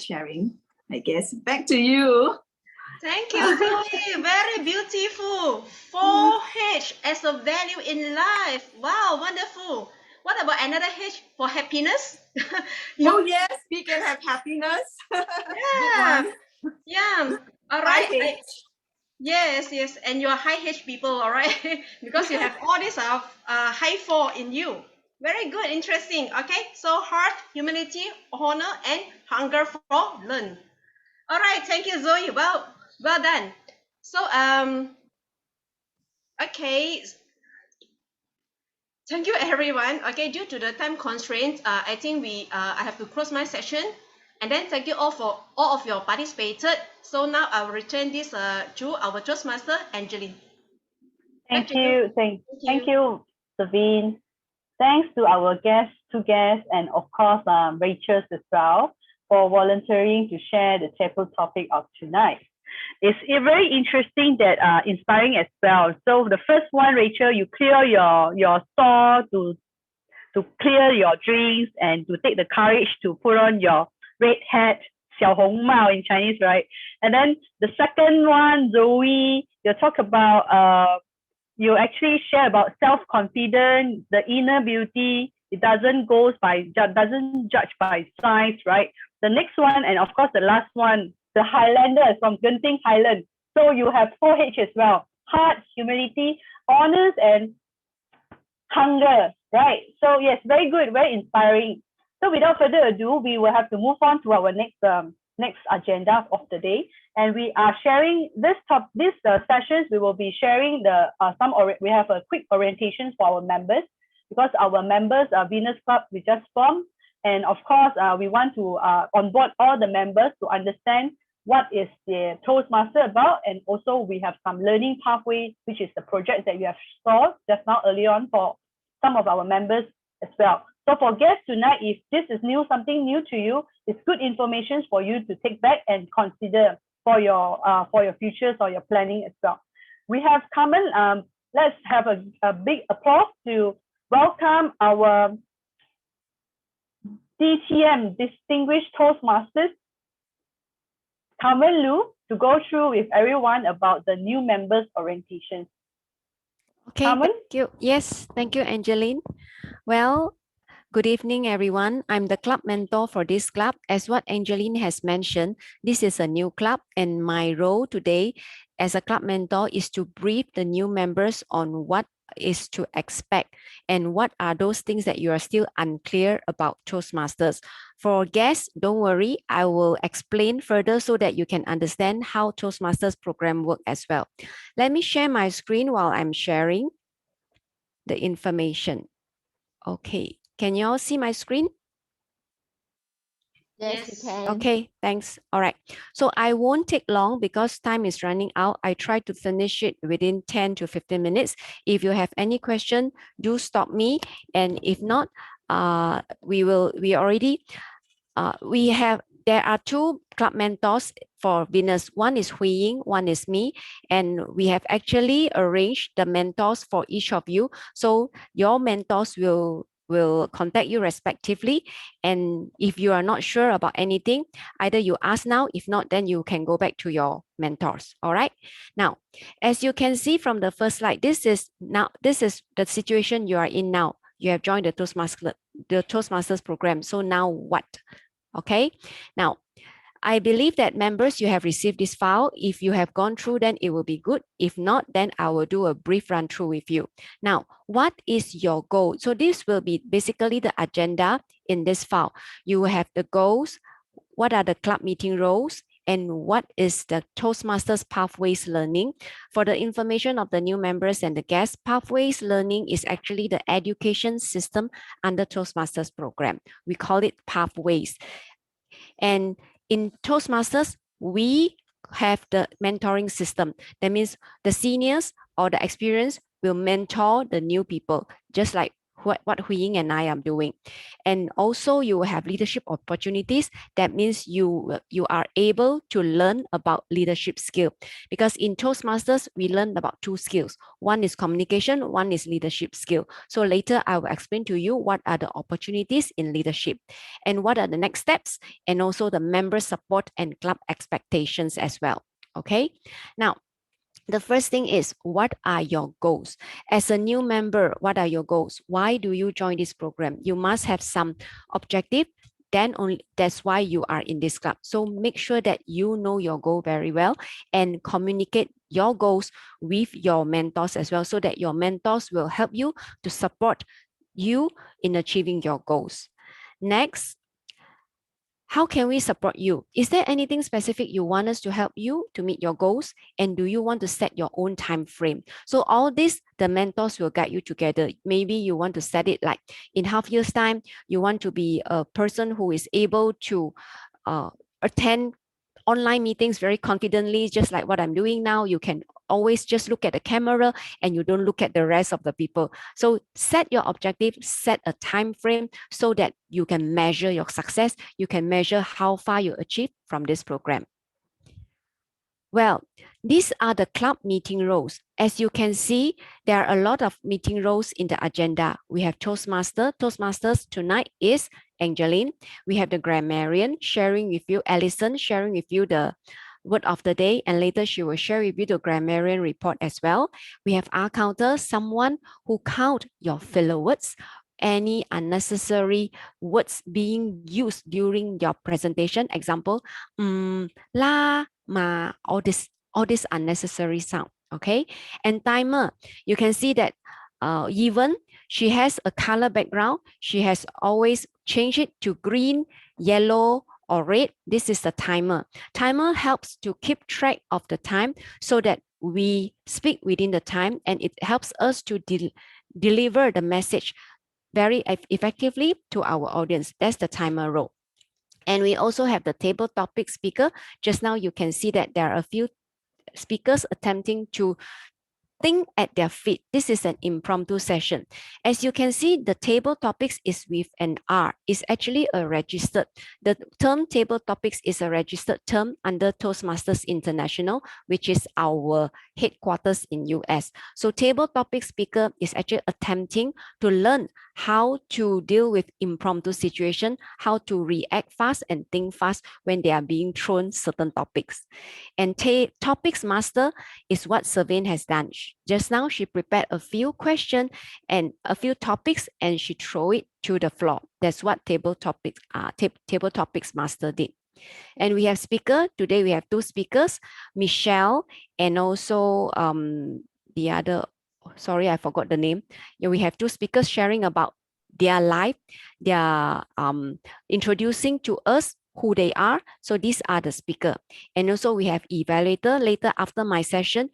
sharing, I guess. Back to you. Thank you, Zoe. Very beautiful. 4H as a value in life. Wow, wonderful. What about another H for happiness? Oh yes, we can have happiness. Yeah. Yeah. All right. High H. Yes, yes. And you're high H people, all right? Because you have all these high 4 in you. Very good, interesting. Okay, so heart, humility, honor, and hunger for learn. All right, thank you, Zoe. Well done. So okay, thank you everyone. Okay, due to the time constraints, I think I have to close my session. And then thank you all for all of your participated. So now I will return this to our Toastmaster, Angeline. Thank you, Savine. Thanks to our two guests, and of course, Rachel as well, for volunteering to share the table topic of tonight. It's very interesting, that inspiring as well. So the first one, Rachel, you clear your store to clear your drinks and to take the courage to put on your red hat, 小红帽 in Chinese, right? And then the second one, Zoe, you talk about you actually share about self-confidence, the inner beauty. It doesn't judge by size, right? The next one, and of course the last one, the Highlander from Genting Highland. So you have 4H as well: heart, humility, honors, and hunger, right? So yes, very good, very inspiring. So without further ado, we will have to move on to our next agenda of the day, and we are sharing these sessions. We will be sharing we have a quick orientation for our members, because our members Venus Club we just formed, and of course we want to onboard all the members to understand what is the Toastmaster about, and also we have some learning pathway, which is the project that we have saw just now early on for some of our members as well. So for guests tonight, if this is something new to you, it's good information for you to take back and consider for your futures or your planning as well. We have common let's have a big applause to welcome our DTM, Distinguished Toastmasters, Carmen Lu, to go through with everyone about the new members orientation. Okay, Carmen? thank you. Yes, thank you, Angeline. Well, good evening, everyone. I'm the club mentor for this club. As what Angeline has mentioned, this is a new club, and my role today as a club mentor is to brief the new members on what is to expect and what are those things that you are still unclear about Toastmasters. For guests, don't worry, I will explain further so that you can understand how Toastmasters program work as well. Let me share my screen while I'm sharing the information. Okay, can you all see my screen? Yes, we can. Okay, thanks. All right. So I won't take long because time is running out. I try to finish it within 10 to 15 minutes. If you have any question, do stop me. And if not, there are two club mentors for Venus. One is Hui Ying, one is me. And we have actually arranged the mentors for each of you. So your mentors will contact you respectively. And if you are not sure about anything, either you ask now, if not, then you can go back to your mentors. All right. Now, as you can see from the first slide, this is the situation you are in now. You have joined the Toastmasters program. So now what? Okay. Now, I believe that members, you have received this file. If you have gone through, then it will be good. If not, then I will do a brief run through with you. Now, what is your goal? So this will be basically the agenda in this file. You will have the goals, what are the club meeting roles, and what is the Toastmasters Pathways Learning. For the information of the new members and the guests, Pathways Learning is actually the education system under Toastmasters program. We call it Pathways. And in Toastmasters, we have the mentoring system. That means the seniors or the experienced will mentor the new people, just like what Hui Ying and I am doing. And also you will have leadership opportunities. That means you are able to learn about leadership skill. Because in Toastmasters, we learn about two skills. One is communication, one is leadership skill. So later I will explain to you what are the opportunities in leadership and what are the next steps, and also the member support and club expectations as well. Okay. Now, the first thing is, what are your goals? As a new member, what are your goals? Why do you join this program? You must have some objective. Then only that's why you are in this club. So make sure that you know your goal very well and communicate your goals with your mentors as well, so that your mentors will help you to support you in achieving your goals. Next, how can we support you? Is there anything specific you want us to help you to meet your goals? And do you want to set your own time frame? So all this, the mentors will guide you together. Maybe you want to set it like in half year's time, you want to be a person who is able to attend online meetings very confidently, just like what I'm doing now. You can always just look at the camera and you don't look at the rest of the people. So set your objective, set a time frame so that you can measure your success. You can measure how far you achieve from this program. Well, these are the club meeting roles. As you can see, there are a lot of meeting roles in the agenda. We have Toastmaster. Toastmasters tonight is Angeline. We have the grammarian sharing with you, Alison sharing with you the word of the day, and later she will share with you the grammarian report as well. We have our counter, someone who count your filler words, any unnecessary words being used during your presentation. Example, la, ma, all this unnecessary sound. Okay, and timer, you can see that even she has a color background, she has always changed it to green, yellow, or red. This is the timer. Timer helps to keep track of the time so that we speak within the time, and it helps us to deliver the message very effectively to our audience. That's the timer role. And we also have the table topic speaker. Just now you can see that there are a few speakers attempting to think at their feet. This is an impromptu session. As you can see, the table topics is with an R. It's actually a registered. The term table topics is a registered term under Toastmasters International, which is our headquarters in US. So table topic speaker is actually attempting to learn how to deal with impromptu situation, how to react fast and think fast when they are being thrown certain topics. And topics master is what Savine has done. Just now, she prepared a few questions and a few topics, and she throw it to the floor. That's what table topics master did. And we have speaker today. We have two speakers, Michelle and also the other. Sorry, I forgot the name. Yeah, we have two speakers sharing about their life. They are introducing to us who they are. So these are the speaker. And also we have evaluator later after my session.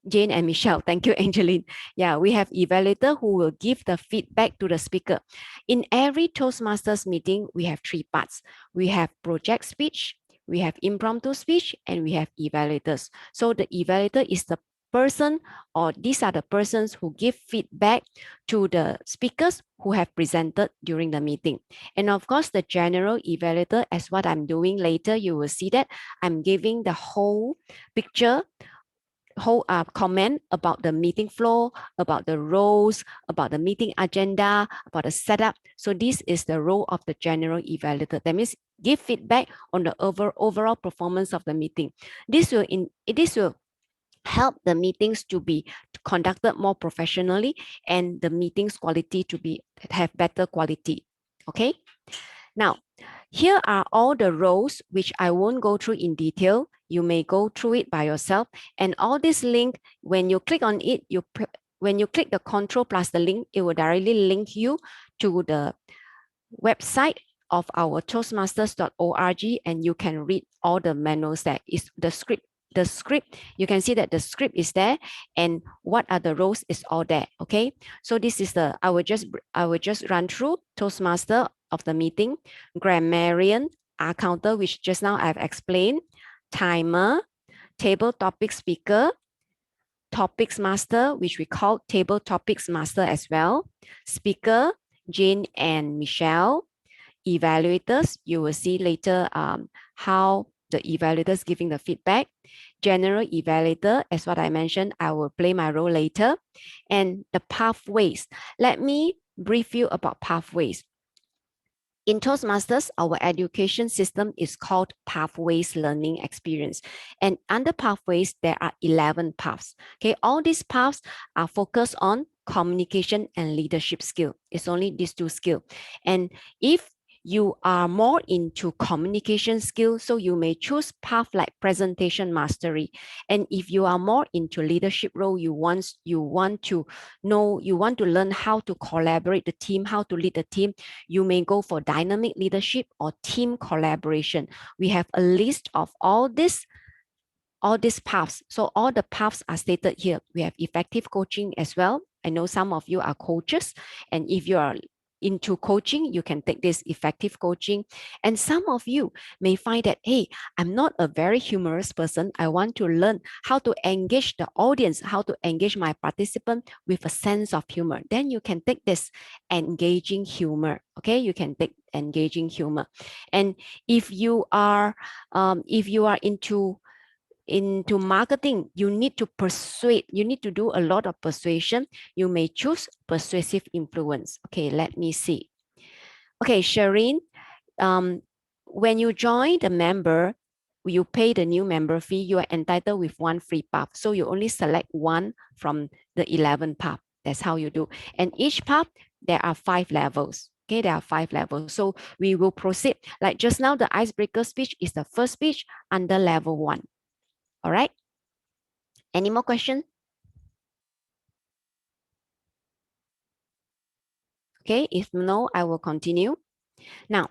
Jane and Michelle. Thank you, Angeline. Yeah, we have evaluator who will give the feedback to the speaker. In every Toastmasters meeting, we have three parts. We have project speech, we have impromptu speech, and we have evaluators. So the evaluator is the person, or these are the persons who give feedback to the speakers who have presented during the meeting. And of course, the general evaluator, as what I'm doing later, you will see that I'm giving the whole picture, whole comment about the meeting flow, about the roles, about the meeting agenda, about the setup. So this is the role of the general evaluator. That means give feedback on the overall performance of the meeting. This will help the meetings to be conducted more professionally and the meetings quality to have better quality. Okay. Now, here are all the roles which I won't go through in detail. You may go through it by yourself. And all this link, when you click on it, when you click the control plus the link, it will directly link you to the website of our toastmasters.org, and you can read all the manuals there. Is the script. The script, you can see that the script is there, and what are the roles is all there. Okay, so this is the I will just run through Toastmaster of the meeting, grammarian, counter, which just now I've explained, timer, table topic speaker, topics master, which we call table topics master as well, speaker, Jane and Michelle, evaluators, you will see later how the evaluators giving the feedback, general evaluator, as what I mentioned, I will play my role later, and the pathways. Let me brief you about pathways. In Toastmasters, our education system is called Pathways Learning Experience. And under Pathways, there are 11 paths. Okay, all these paths are focused on communication and leadership skill. It's only these two skills. And if you are more into communication skills, so you may choose path like presentation mastery. And if you are more into leadership role, you want to learn how to collaborate the team, how to lead the team, you may go for dynamic leadership or team collaboration. We have a list of all these paths. So all the paths are stated here. We have effective coaching as well. I know some of you are coaches, and if you are into coaching, you can take this effective coaching. And some of you may find that, hey, I'm not a very humorous person. I want to learn how to engage the audience, how to engage my participant with a sense of humor. Then you can take this engaging humor. Okay, you can take engaging humor. And if you are into marketing, you need to persuade, you need to do a lot of persuasion. You may choose persuasive influence. Okay, let me see. Okay, Shireen, when you join the member, you pay the new member fee, you are entitled with one free path. So you only select one from the 11 path. That's how you do. And each path, there are 5 levels. Okay, there are 5 levels. So we will proceed. Like just now, the icebreaker speech is the first speech under level 1. All right. Any more questions? Okay, if no, I will continue. Now,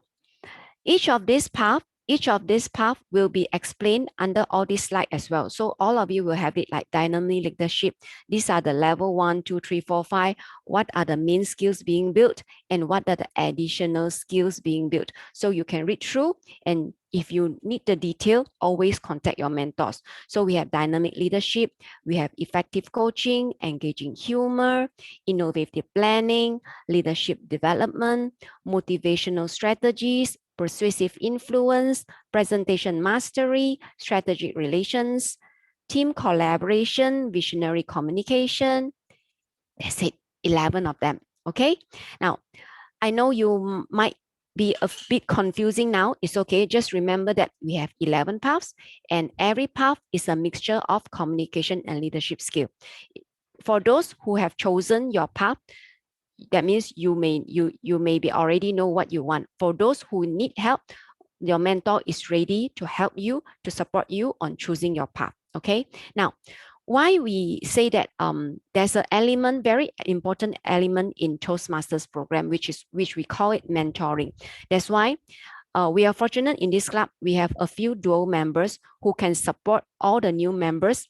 each of these paths each of this path will be explained under all this slide as well. So all of you will have it like dynamic leadership. These are the level 1, 2, 3, 4, 5. What are the main skills being built and what are the additional skills being built? So you can read through, and if you need the detail, always contact your mentors. So we have dynamic leadership, we have effective coaching, engaging humor, innovative planning, leadership development, motivational strategies, persuasive influence, presentation mastery, strategic relations, team collaboration, visionary communication. That's it, 11 of them. Okay. Now, I know you might be a bit confusing now. It's okay. Just remember that we have 11 paths, and every path is a mixture of communication and leadership skill. For those who have chosen your path, that means you may be already know what you want. For those who need help, your mentor is ready to help you, to support you on choosing your path. Okay. Now, why we say that there's an element, very important element in Toastmasters program, which we call it mentoring. That's why we are fortunate in this club. We have a few dual members who can support all the new members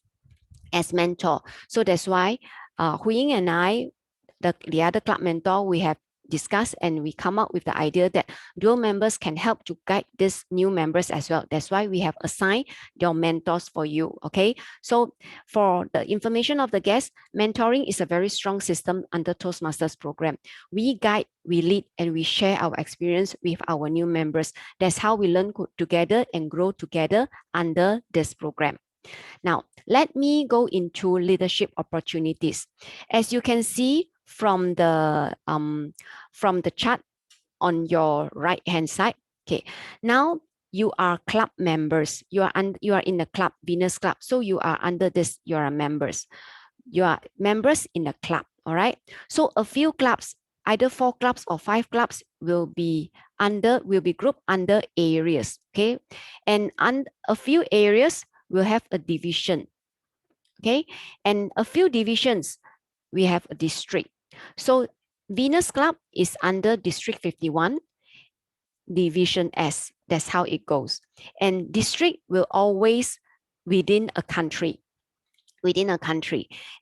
as mentor. So that's why Hui Ying and I, the other club mentor, we have discussed and we come up with the idea that dual members can help to guide these new members as well. That's why we have assigned your mentors for you. Okay. So for the information of the guests, mentoring is a very strong system under Toastmasters program. We guide, we lead, and we share our experience with our new members. That's how we learn together and grow together under this program. Now, let me go into leadership opportunities. As you can see from the chart on your right hand side, okay. Now you are club members. You are in the club, Venus Club. So you are under this. You are members. You are members in the club. All right. So a few clubs, either 4 clubs or 5 clubs, will be grouped under areas. Okay, and a few areas will have a division. Okay, and a few divisions we have a district. So Venus Club is under District 51, Division S. That's how it goes. And district will always within a country.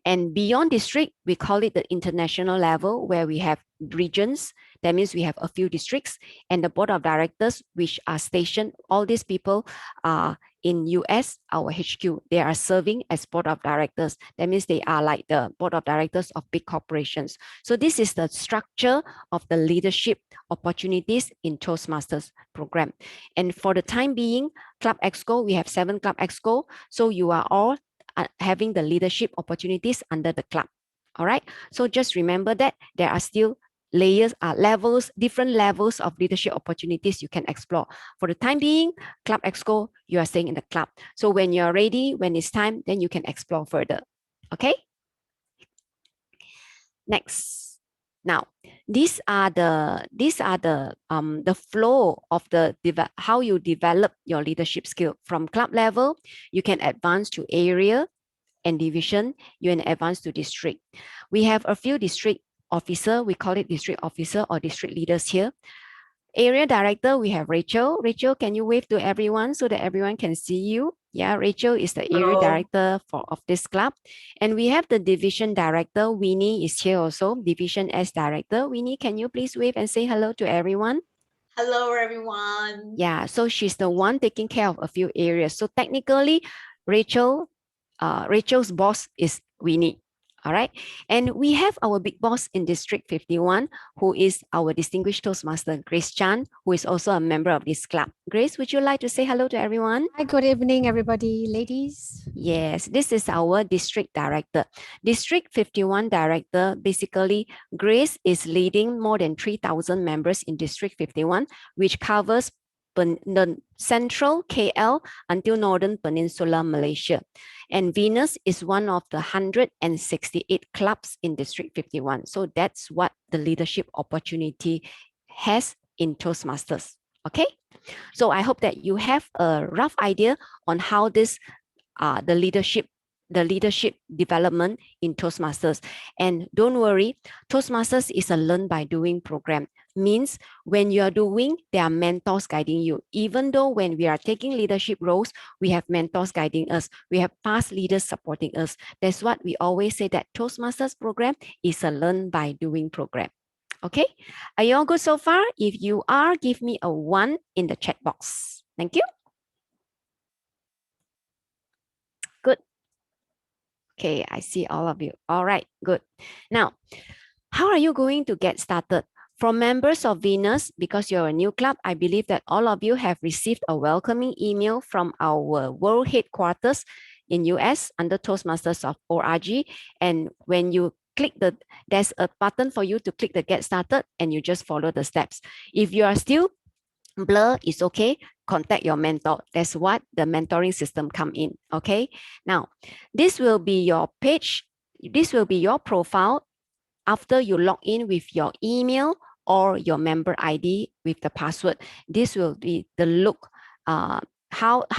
And beyond district, we call it the international level, where we have regions. That means we have a few districts, and the board of directors, which are stationed, all these people are in US, our HQ. They are serving as board of directors. That means they are like the board of directors of big corporations. So this is the structure of the leadership opportunities in Toastmasters program. And for the time being, Club Exco, we have 7 Club Exco. So you are all having the leadership opportunities under the club. All right. So just remember that there are still different levels of leadership opportunities you can explore. For the time being, Club Exco, you are staying in the club. So when you're ready, when it's time, then you can explore further. Okay. Next. Now, these are the flow of how you develop your leadership skill. From club level, you can advance to area and division, you can advance to district. We have a few district officer, we call it district officer or district leaders here. Area director, we have Rachel. Rachel, can you wave to everyone so that everyone can see you? Yeah, Rachel is the area director of this club. And we have the division director, Winnie is here also, division S director. Winnie, can you please wave and say hello to everyone? Hello, everyone. Yeah, so she's the one taking care of a few areas. So technically, Rachel's boss is Winnie. All right. And we have our big boss in District 51, who is our distinguished Toastmaster, Grace Chan, who is also a member of this club. Grace, would you like to say hello to everyone? Hi, good evening, everybody, ladies. Yes, this is our district director. District 51 director, basically, Grace is leading more than 3,000 members in District 51, which covers the central KL until northern peninsula Malaysia. And Venus is one of the 168 clubs in District 51. So that's what the leadership opportunity has in Toastmasters. Okay, so I hope that you have a rough idea on how this the leadership the leadership development in Toastmasters. And don't worry, Toastmasters is a learn by doing program. Means when you are doing, there are mentors guiding you. Even though when we are taking leadership roles, we have mentors guiding us. We have past leaders supporting us. That's what we always say, that Toastmasters program is a learn by doing program. Okay, are you all good so far? If you are, give me a 1 in the chat box. Thank you. Good. Okay, I see all of you. All right, good. Now, how are you going to get started? For members of Venus, because you're a new club, I believe that all of you have received a welcoming email from our world headquarters in US under Toastmasters of ORG. And when you click there's a button for you to click the get started, and you just follow the steps. If you are still blur, it's okay. Contact your mentor. That's what the mentoring system come in. Okay. Now, this will be your page. This will be your profile after you log in with your email or your member ID with the password. This will be the look, how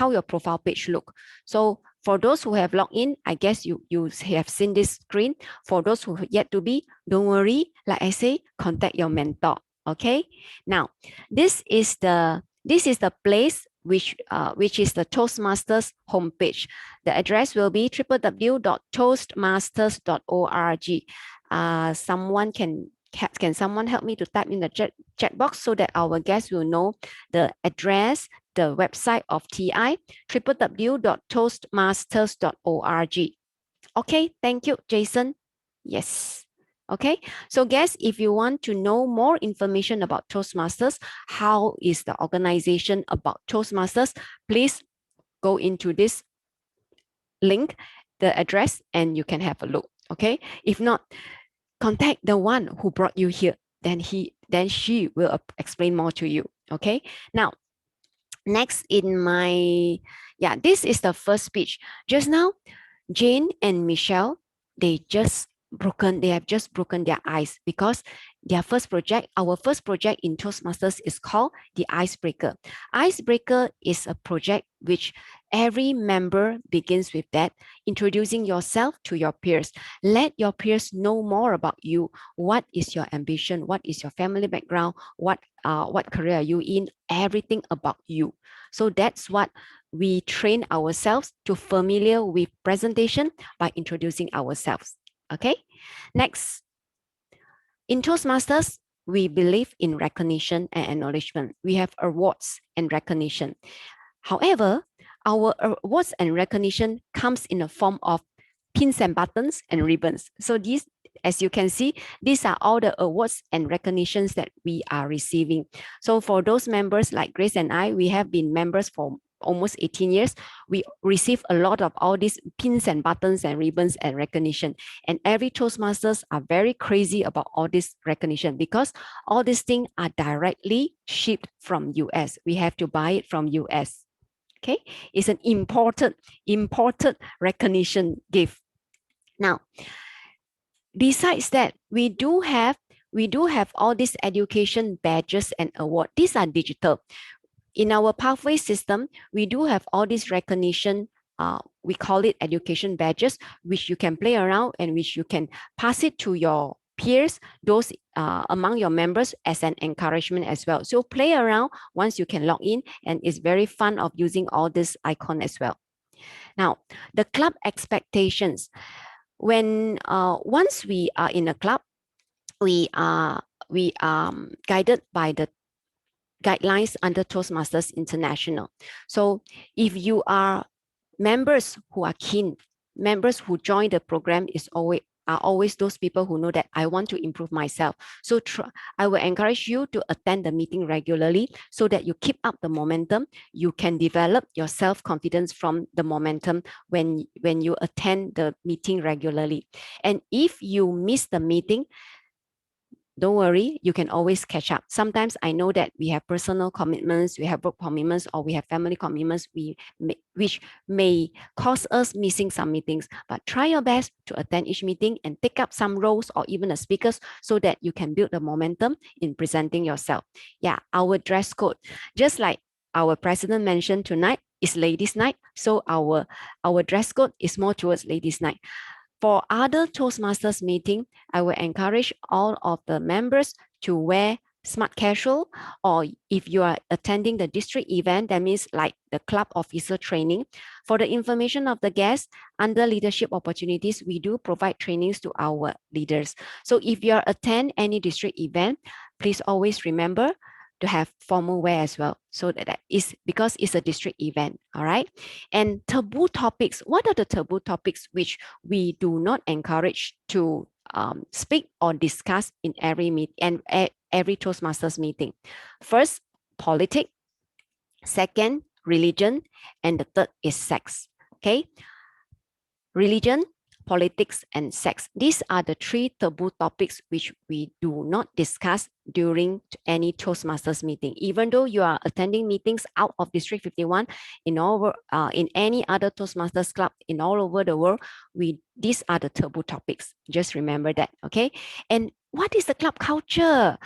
your profile page look. So for those who have logged in, I guess you have seen this screen. For those who have yet to be, don't worry. Like I say, contact your mentor. Okay. Now, this is the place which is the Toastmasters homepage. The address will be www.toastmasters.org. Someone can someone help me to type in the chat box so that our guests will know the address, the website of TI, www.toastmasters.org. Okay, thank you, Jason. Yes. Okay, so guys, if you want to know more information about Toastmasters, how is the organization about Toastmasters, please go into this link, the address, and you can have a look. Okay, if not, contact the one who brought you here. Then she will explain more to you. Okay, now next in my, this is the first speech. Just now, Jane and Michelle, they have just broken their ice because our first project in Toastmasters is called the Icebreaker. Icebreaker is a project which every member begins with that, introducing yourself to your peers. Let your peers know more about you. What is your ambition? What is your family background? What career are you in? Everything about you. So that's what we train ourselves to familiar with presentation by introducing ourselves. Okay, next. In Toastmasters, we believe in recognition and acknowledgement. We have awards and recognition. However, our awards and recognition comes in the form of pins and buttons and ribbons. So these, as you can see, these are all the awards and recognitions that we are receiving. So for those members like Grace and I, we have been members for almost 18 years. We receive a lot of all these pins and buttons and ribbons and recognition. And every Toastmasters are very crazy about all this recognition because all these things are directly shipped from US. We have to buy it from US. Okay, it's an imported recognition gift. Now, besides that, we do have all these education badges and awards. These are digital. In our pathway system, we do have all this recognition. We call it education badges, which you can play around and which you can pass it to your peers, those among your members, as an encouragement as well. So play around once you can log in, and it's very fun of using all this icon as well. Now, the club expectations. When once we are in a club, we are guided by the guidelines under Toastmasters International. So if you are members who are keen, members who join the program are always those people who know that I want to improve myself. So I will encourage you to attend the meeting regularly so that you keep up the momentum. You can develop your self-confidence from the momentum when you attend the meeting regularly. And if you miss the meeting, don't worry, you can always catch up. Sometimes I know that we have personal commitments, we have work commitments, or we have family commitments, which may cause us missing some meetings. But try your best to attend each meeting and take up some roles or even the speakers so that you can build the momentum in presenting yourself. Yeah, our dress code, just like our president mentioned tonight, is ladies night, so our dress code is more towards ladies night. For other Toastmasters meeting, I will encourage all of the members to wear smart casual, or if you are attending the district event, that means like the club officer training. For the information of the guests, under leadership opportunities, we do provide trainings to our leaders. So if you are attend any district event, please always remember to have formal wear as well. So that is because it's a district event, all right? And taboo topics, what are the taboo topics which we do not encourage to speak or discuss in every meet and every Toastmasters meeting? First, politics. Second, religion. And the third is sex, okay? Religion, politics, and sex. These are the three taboo topics which we do not discuss during any Toastmasters meeting. Even though you are attending meetings out of District 51, in any other Toastmasters club in all over the world, these are the taboo topics. Just remember that, okay? And what is the club culture?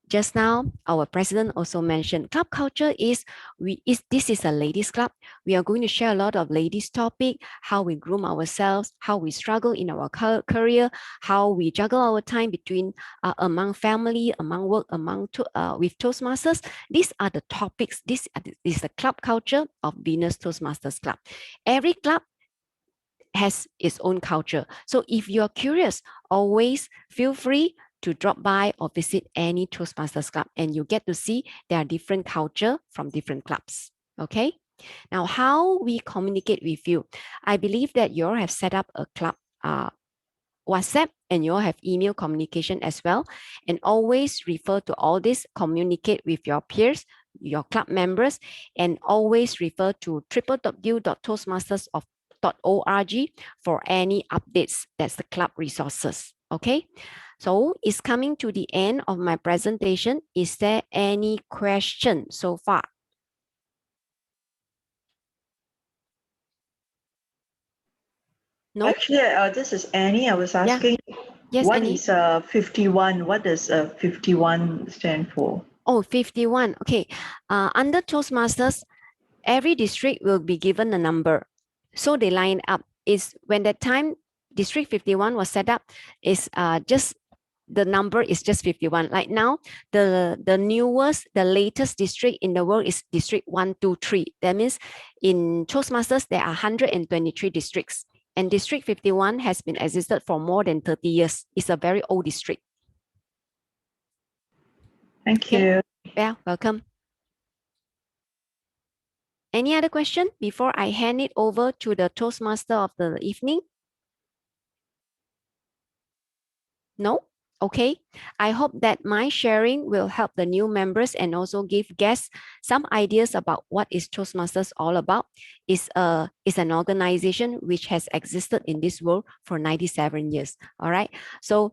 Just now, our president also mentioned club culture is this is a ladies club. We are going to share a lot of ladies topic, how we groom ourselves, how we struggle in our career, how we juggle our time between among family, among work, with Toastmasters. These are the topics. This is the club culture of Venus Toastmasters Club. Every club has its own culture. So if you are curious, always feel free to drop by or visit any Toastmasters club, and you get to see there are different culture from different clubs. Okay. Now, how we communicate with you? I believe that you all have set up a club WhatsApp, and you all have email communication as well. And always refer to all this, communicate with your peers, your club members, and always refer to www.toastmasters.org for any updates. That's the club resources. Okay. So it's coming to the end of my presentation. Is there any question so far? No? Actually, this is Annie. I was asking, Yes, what Annie? is 51? What does 51 stand for? Oh, 51. Okay. Under Toastmasters, every district will be given a number. So they line up. Is when that time District 51 was set up, is just the number is just 51. Like now, the newest, the latest district in the world is District 123. That means in Toastmasters, there are 123 districts. And District 51 has been existed for more than 30 years. It's a very old district. Thank you. Yeah, welcome. Any other question before I hand it over to the Toastmaster of the evening? No? Okay. I hope that my sharing will help the new members and also give guests some ideas about what is Toastmasters all about. It's an organization which has existed in this world for 97 years. All right. So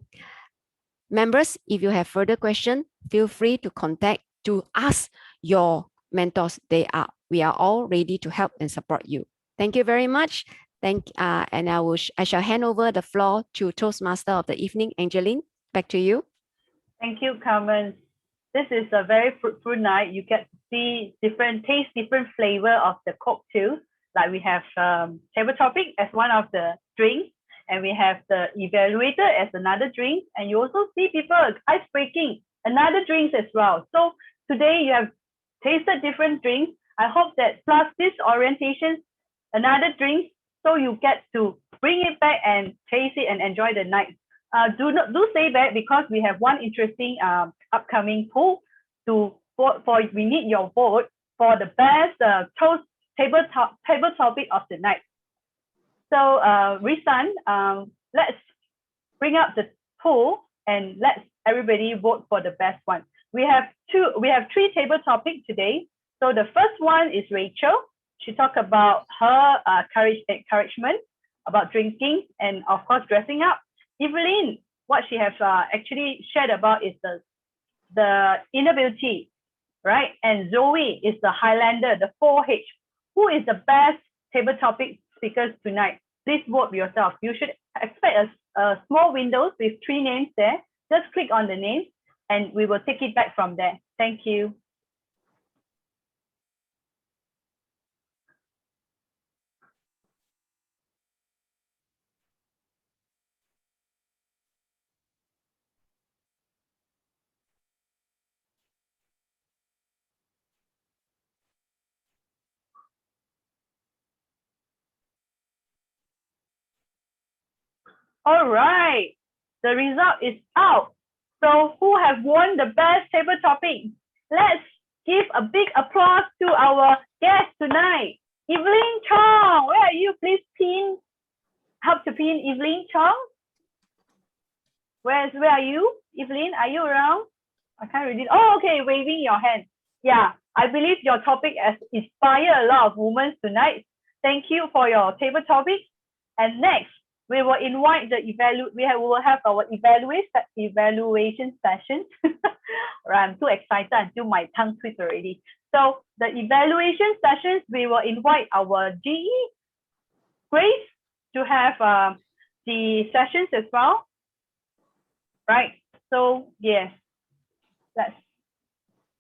members, if you have further questions, feel free to ask your mentors. We are all ready to help and support you. Thank you very much. And I shall hand over the floor to Toastmaster of the evening, Angeline. Back to you. Thank you, Carmen. This is a very fruitful night. You get to see different flavor of the cocktails. Like we have table topic as one of the drinks, and we have the evaluator as another drink, and you also see people ice breaking another drinks as well. So today you have tasted different drinks. I hope that plus this orientation, another drink, so you get to bring it back and taste it and enjoy the night. Do stay back, because we have one interesting upcoming poll we need your vote for the best table topic of the night. So Risan, let's bring up the poll and let's everybody vote for the best one. We have three table topics today. So the first one is Rachel. She talked about her encouragement about drinking and of course dressing up. Evelyn, what she has actually shared about is the inner beauty, right? And Zoe is the Highlander, the 4H. Who is the best table topic speakers tonight? Please vote yourself. You should expect a small windows with 3 names there. Just click on the names and we will take it back from there. Thank you. All right, the result is out. So who have won the best table topic? Let's give a big applause to our guest tonight, Evelyn Chong. Where are you? Please help to pin Evelyn Chong. Where are you? Evelyn, are you around? I can't read it. Oh, okay, waving your hand. Yeah, I believe your topic has inspired a lot of women tonight. Thank you for your table topic. And next, we will invite we will have our evaluation session. I'm too excited until my tongue twists already. So the evaluation sessions, we will invite our GE, Grace, to have the sessions as well. Right. So yes, let's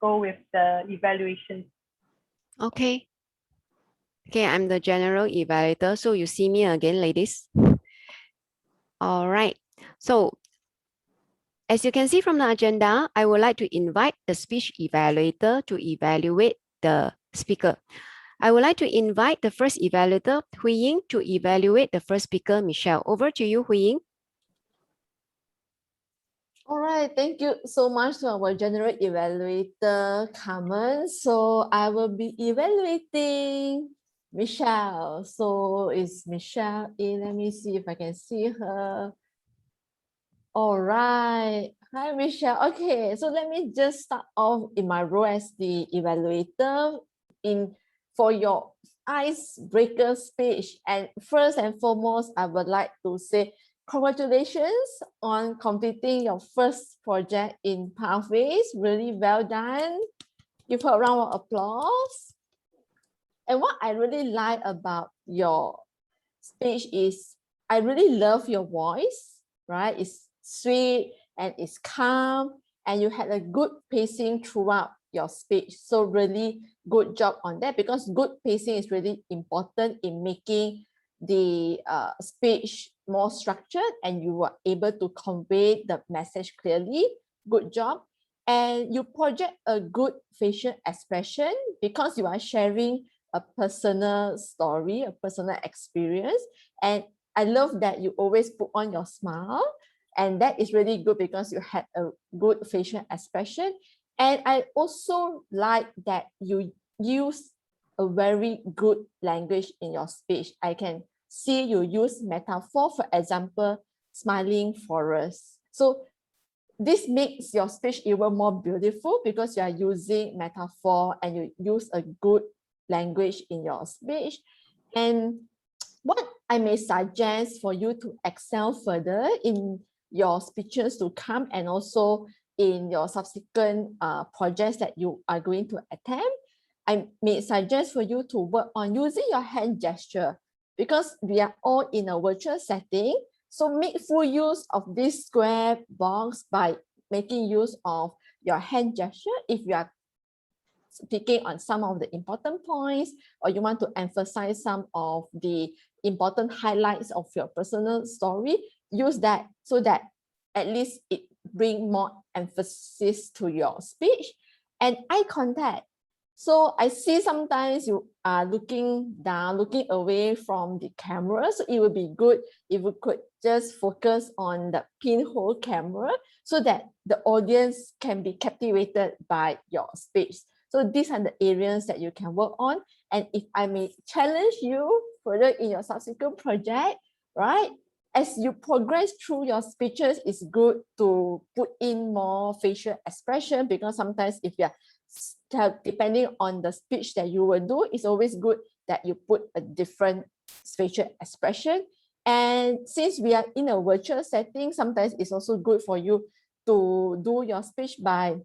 go with the evaluation. Okay. Okay, I'm the general evaluator. So you see me again, ladies. All right. So as you can see from the agenda, I would like to invite the speech evaluator to evaluate the speaker. I would like to invite the first evaluator, Hui Ying, to evaluate the first speaker, Michelle. Over to you, Hui Ying. All right, thank you so much to our general evaluator, Carmen. So I will be evaluating Michelle. So is Michelle in? Let me see if I can see her. All right. Hi, Michelle. Okay, so let me just start off in my role as the evaluator for your icebreaker speech. And first and foremost, I would like to say congratulations on completing your first project in Pathways. Really well done. Give her a round of applause. And what I really like about your speech is I really love your voice, right? It's sweet and it's calm, and you had a good pacing throughout your speech. So really good job on that, because good pacing is really important in making the speech more structured and you were able to convey the message clearly. Good job. And you project a good facial expression because you are sharing a personal story, a personal experience. And I love that you always put on your smile, and that is really good because you had a good facial expression. And I also like that you use a very good language in your speech. I can see you use metaphor, for example, smiling forest. So this makes your speech even more beautiful because you are using metaphor and you use a good language in your speech. And what I may suggest for you to excel further in your speeches to come and also in your subsequent projects that you are going to attempt, I may suggest for you to work on using your hand gesture, because we are all in a virtual setting. So make full use of this square box by making use of your hand gesture. If you are speaking on some of the important points, or you want to emphasize some of the important highlights of your personal story, use that so that at least it bring more emphasis to your speech. And eye contact. So I see sometimes you are looking down, looking away from the camera. So it would be good if you could just focus on the pinhole camera so that the audience can be captivated by your speech. So these are the areas that you can work on. And if I may challenge you further in your subsequent project, right? As you progress through your speeches, it's good to put in more facial expression, because sometimes if you're depending on the speech that you will do, it's always good that you put a different facial expression. And since we are in a virtual setting, sometimes it's also good for you to do your speech by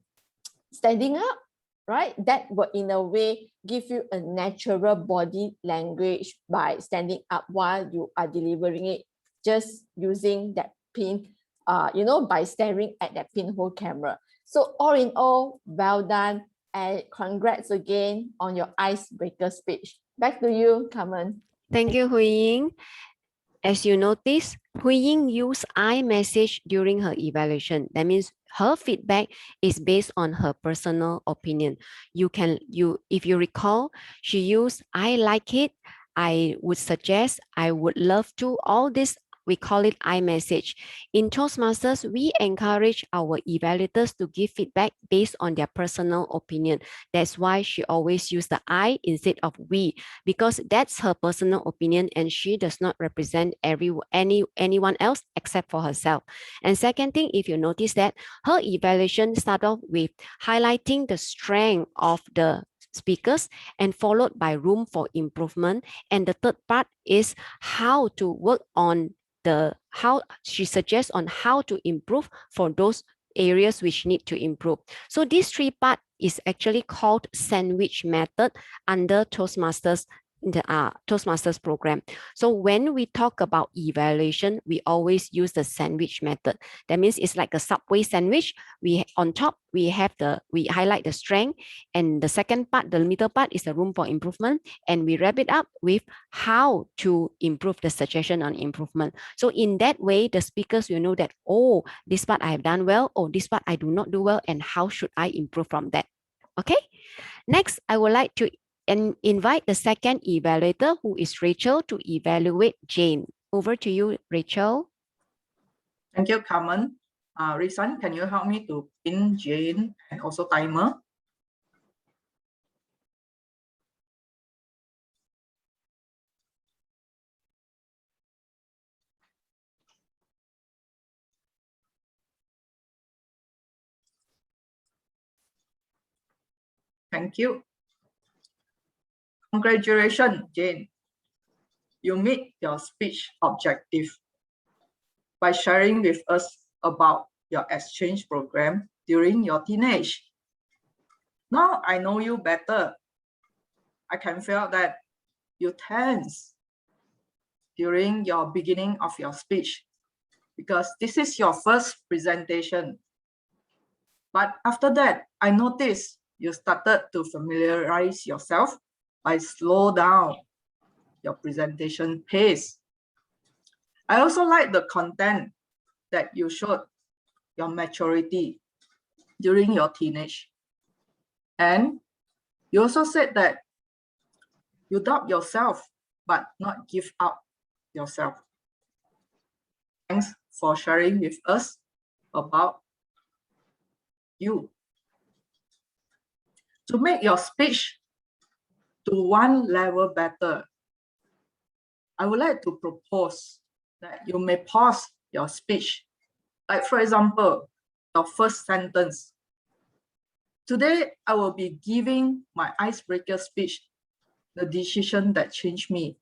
standing up, right? That will in a way give you a natural body language by standing up while you are delivering it, just using that pin, by staring at that pinhole camera. So all in all, well done. And congrats again on your icebreaker speech. Back to you, Carmen. Thank you, Hui Ying. As you notice, Hui Ying used I message during her evaluation. That means her feedback is based on her personal opinion. If you recall, she used I like it, I would suggest, I would love to. All these We call it iMessage. In Toastmasters, we encourage our evaluators to give feedback based on their personal opinion. That's why she always use the I instead of we, because that's her personal opinion and she does not represent anyone else except for herself. And second thing, if you notice that her evaluation start off with highlighting the strength of the speakers and followed by room for improvement. And the third part is how to work on how she suggests on how to improve for those areas which need to improve. So this three part is actually called sandwich method under Toastmasters in the Toastmasters program. So when we talk about evaluation, we always use the sandwich method. That means it's like a Subway sandwich. On top we highlight the strength, and the second part, the middle part, is the room for improvement, and we wrap it up with how to improve, the suggestion on improvement. So in that way, the speakers will know that, oh, this part I have done well, or this part I do not do well, and how should I improve from that? Okay. Next, I would like to invite the second evaluator, who is Rachel, to evaluate Jane. Over to you, Rachel. Thank you, Carmen. Risan, can you help me to pin Jane and also timer? Thank you. Congratulations, Jane. You meet your speech objective by sharing with us about your exchange program during your teenage. Now I know you better. I can feel that you tense during your beginning of your speech because this is your first presentation. But after that, I noticed you started to familiarize yourself by slow down your presentation pace. I also like the content that you showed your maturity during your teenage. And you also said that you doubt yourself, but not give up yourself. Thanks for sharing with us about you. To make your speech to one level better, I would like to propose that you may pause your speech. Like, for example, your first sentence. Today, I will be giving my icebreaker speech, the decision that changed me.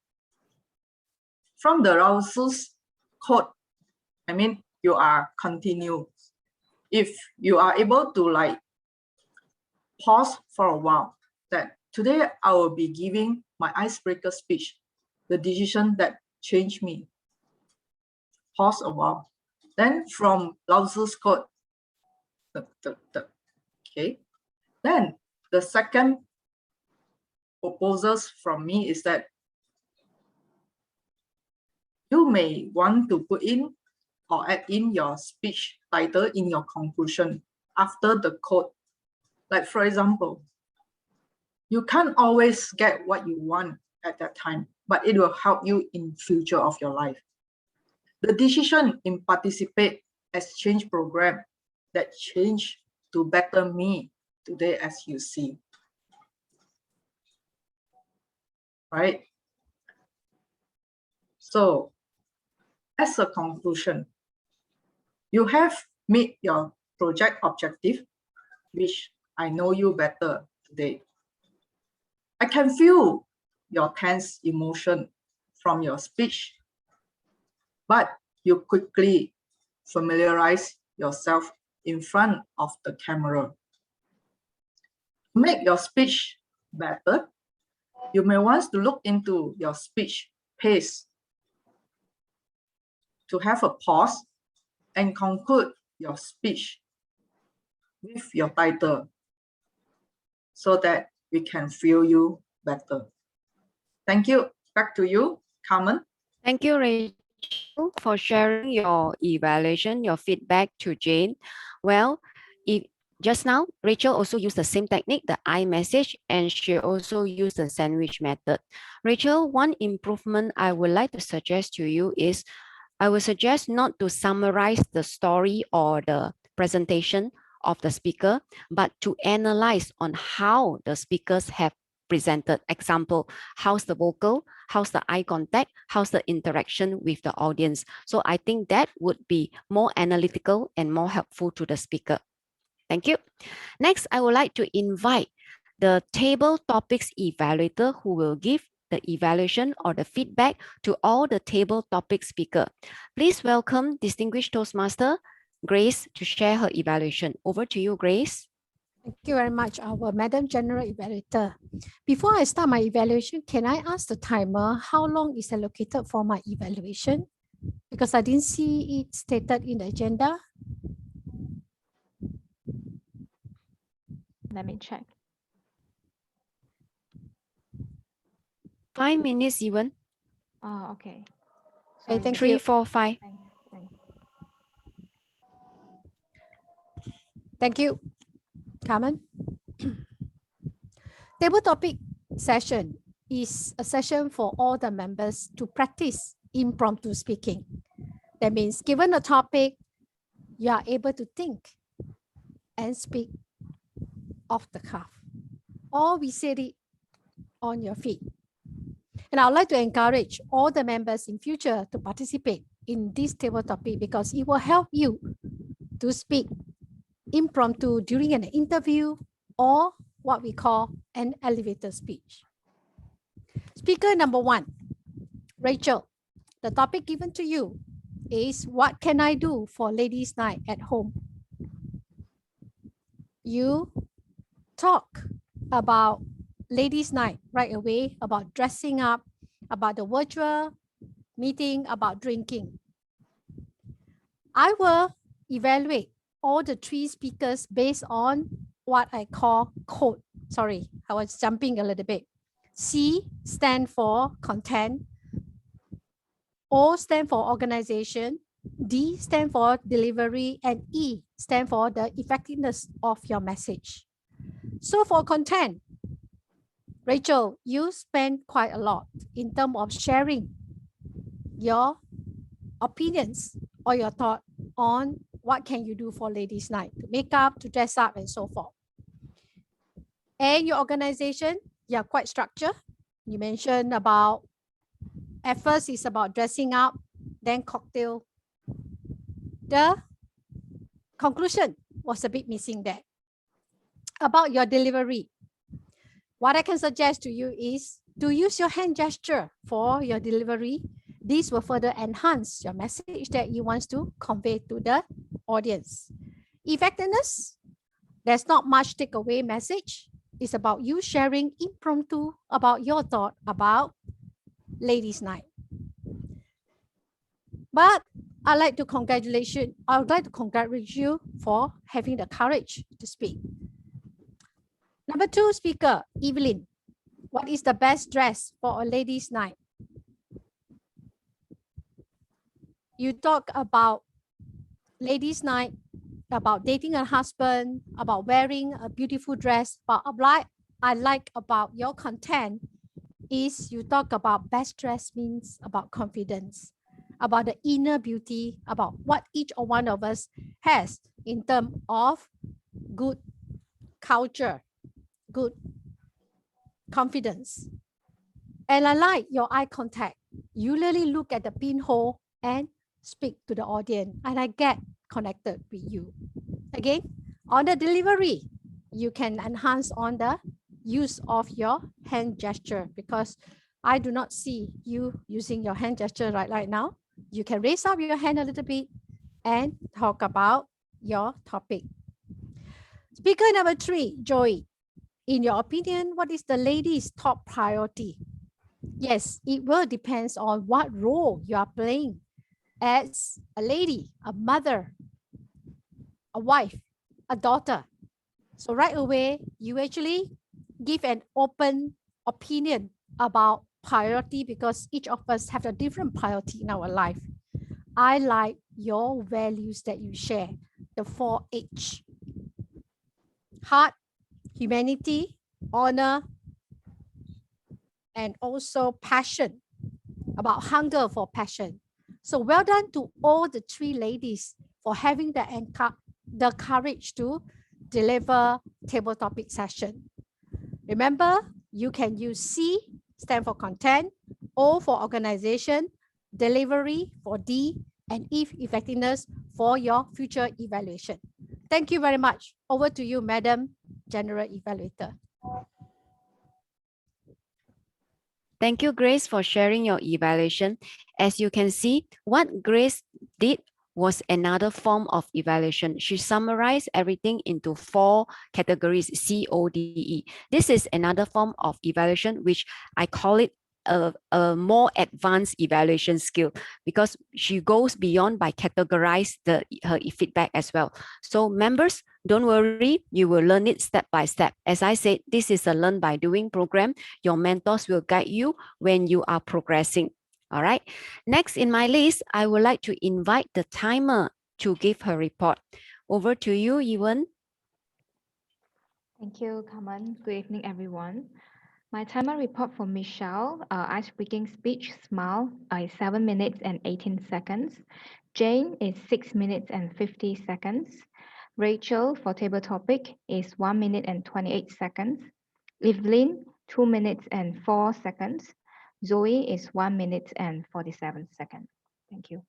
From the Rouse's quote, I mean, you are continue. If you are able to like pause for a while, that today I will be giving my icebreaker speech, the decision that changed me. Pause a while. Then from Lao Tzu's quote, okay. Then the second proposals from me is that you may want to put in or add in your speech title in your conclusion after the quote. Like, for example, you can't always get what you want at that time, but it will help you in future of your life. The decision in participate exchange program that changed to better me today, as you see. Right? So, as a conclusion, you have met your project objective, which I know you better today. I can feel your tense emotion from your speech, but you quickly familiarize yourself in front of the camera. To make your speech better, you may want to look into your speech pace, to have a pause and conclude your speech with your title so that we can feel you better. Thank you. Back to you, Carmen. Thank you, Rachel, for sharing your evaluation, your feedback to Jane. Well, just now, Rachel also used the same technique, the iMessage, and she also used the sandwich method. Rachel, one improvement I would like to suggest to you is I would suggest not to summarize the story or the presentation of the speaker, but to analyze on how the speakers have presented. Example, how's the vocal, how's the eye contact, how's the interaction with the audience. So I think that would be more analytical and more helpful to the speaker. Thank you. Next, I would like to invite the table topics evaluator who will give the evaluation or the feedback to all the table topic speaker. Please welcome distinguished Toastmaster Grace to share her evaluation. Over to you, Grace. Thank you very much, our Madam General Evaluator. Before I start my evaluation, can I ask the timer how long is allocated for my evaluation? Because I didn't see it stated in the agenda. Let me check. 5 minutes even. Oh, okay. Okay, thank 3, you. 4, 5. Thank you, Carmen. Table topic session is a session for all the members to practice impromptu speaking. That means given a topic, you are able to think and speak off the cuff, or we said it on your feet. And I would like to encourage all the members in future to participate in this table topic because it will help you to speak impromptu during an interview or what we call an elevator speech. Speaker number 1, Rachel. The topic given to you is what can I do for ladies' night at home? You talk about ladies' night right away, about dressing up, about the virtual meeting, about drinking. I will evaluate all the 3 speakers based on what I call code. Sorry, I was jumping a little bit. C stand for content, O stand for organization, D stand for delivery, and E stand for the effectiveness of your message. So for content, Rachel, you spend quite a lot in terms of sharing your opinions or your thought on what can you do for ladies' night, to make up, to dress up, and so forth. And your organization, you are quite structured. You mentioned about, at first it's about dressing up, then cocktail. The conclusion was a bit missing there. About your delivery, what I can suggest to you is to use your hand gesture for your delivery. This will further enhance your message that you want to convey to the audience. Effectiveness, there's not much takeaway message. It's about you sharing impromptu about your thought about ladies' night. But I would like to congratulate you for having the courage to speak. Number 2 speaker, Evelyn. What is the best dress for a ladies' night? You talk about ladies' night, about dating a husband, about wearing a beautiful dress. But I like about your content is you talk about best dress means about confidence, about the inner beauty, about what each one of us has in terms of good culture, good confidence. And I like your eye contact. You really look at the pinhole and speak to the audience, and I get connected with you. Again, on the delivery, you can enhance on the use of your hand gesture because I do not see you using your hand gesture right now. You can raise up your hand a little bit and talk about your topic. Speaker number 3, Joy. In your opinion, what is the lady's top priority? Yes, it will depend on what role you are playing as a lady, a mother, a wife, a daughter. So right away, you actually give an open opinion about priority because each of us have a different priority in our life. I like your values that you share, the 4H. Heart, humanity, honor, and also passion, about hunger for passion. So well done to all the three ladies for having the courage to deliver table topic session. Remember, you can use C, stand for content, O for organization, delivery for D, and E, effectiveness for your future evaluation. Thank you very much. Over to you, Madam General Evaluator. Thank you, Grace, for sharing your evaluation. As you can see, what Grace did was another form of evaluation. She summarized everything into 4 categories, CODE. This is another form of evaluation, which I call it a more advanced evaluation skill, because she goes beyond by categorize her feedback as well. So members, don't worry, you will learn it step by step. As I said, this is a learn by doing program. Your mentors will guide you when you are progressing. All right. Next in my list, I would like to invite the timer to give her report. Over to you, Ewan. Thank you, Carmen. Good evening, everyone. My timer report for Michelle, ice-breaking speech, smile, is 7 minutes and 18 seconds. Jane is 6 minutes and 50 seconds. Rachel for table topic is 1 minute and 28 seconds. Evelyn, 2 minutes and 4 seconds. Zoe is 1 minute and 47 seconds. Thank you.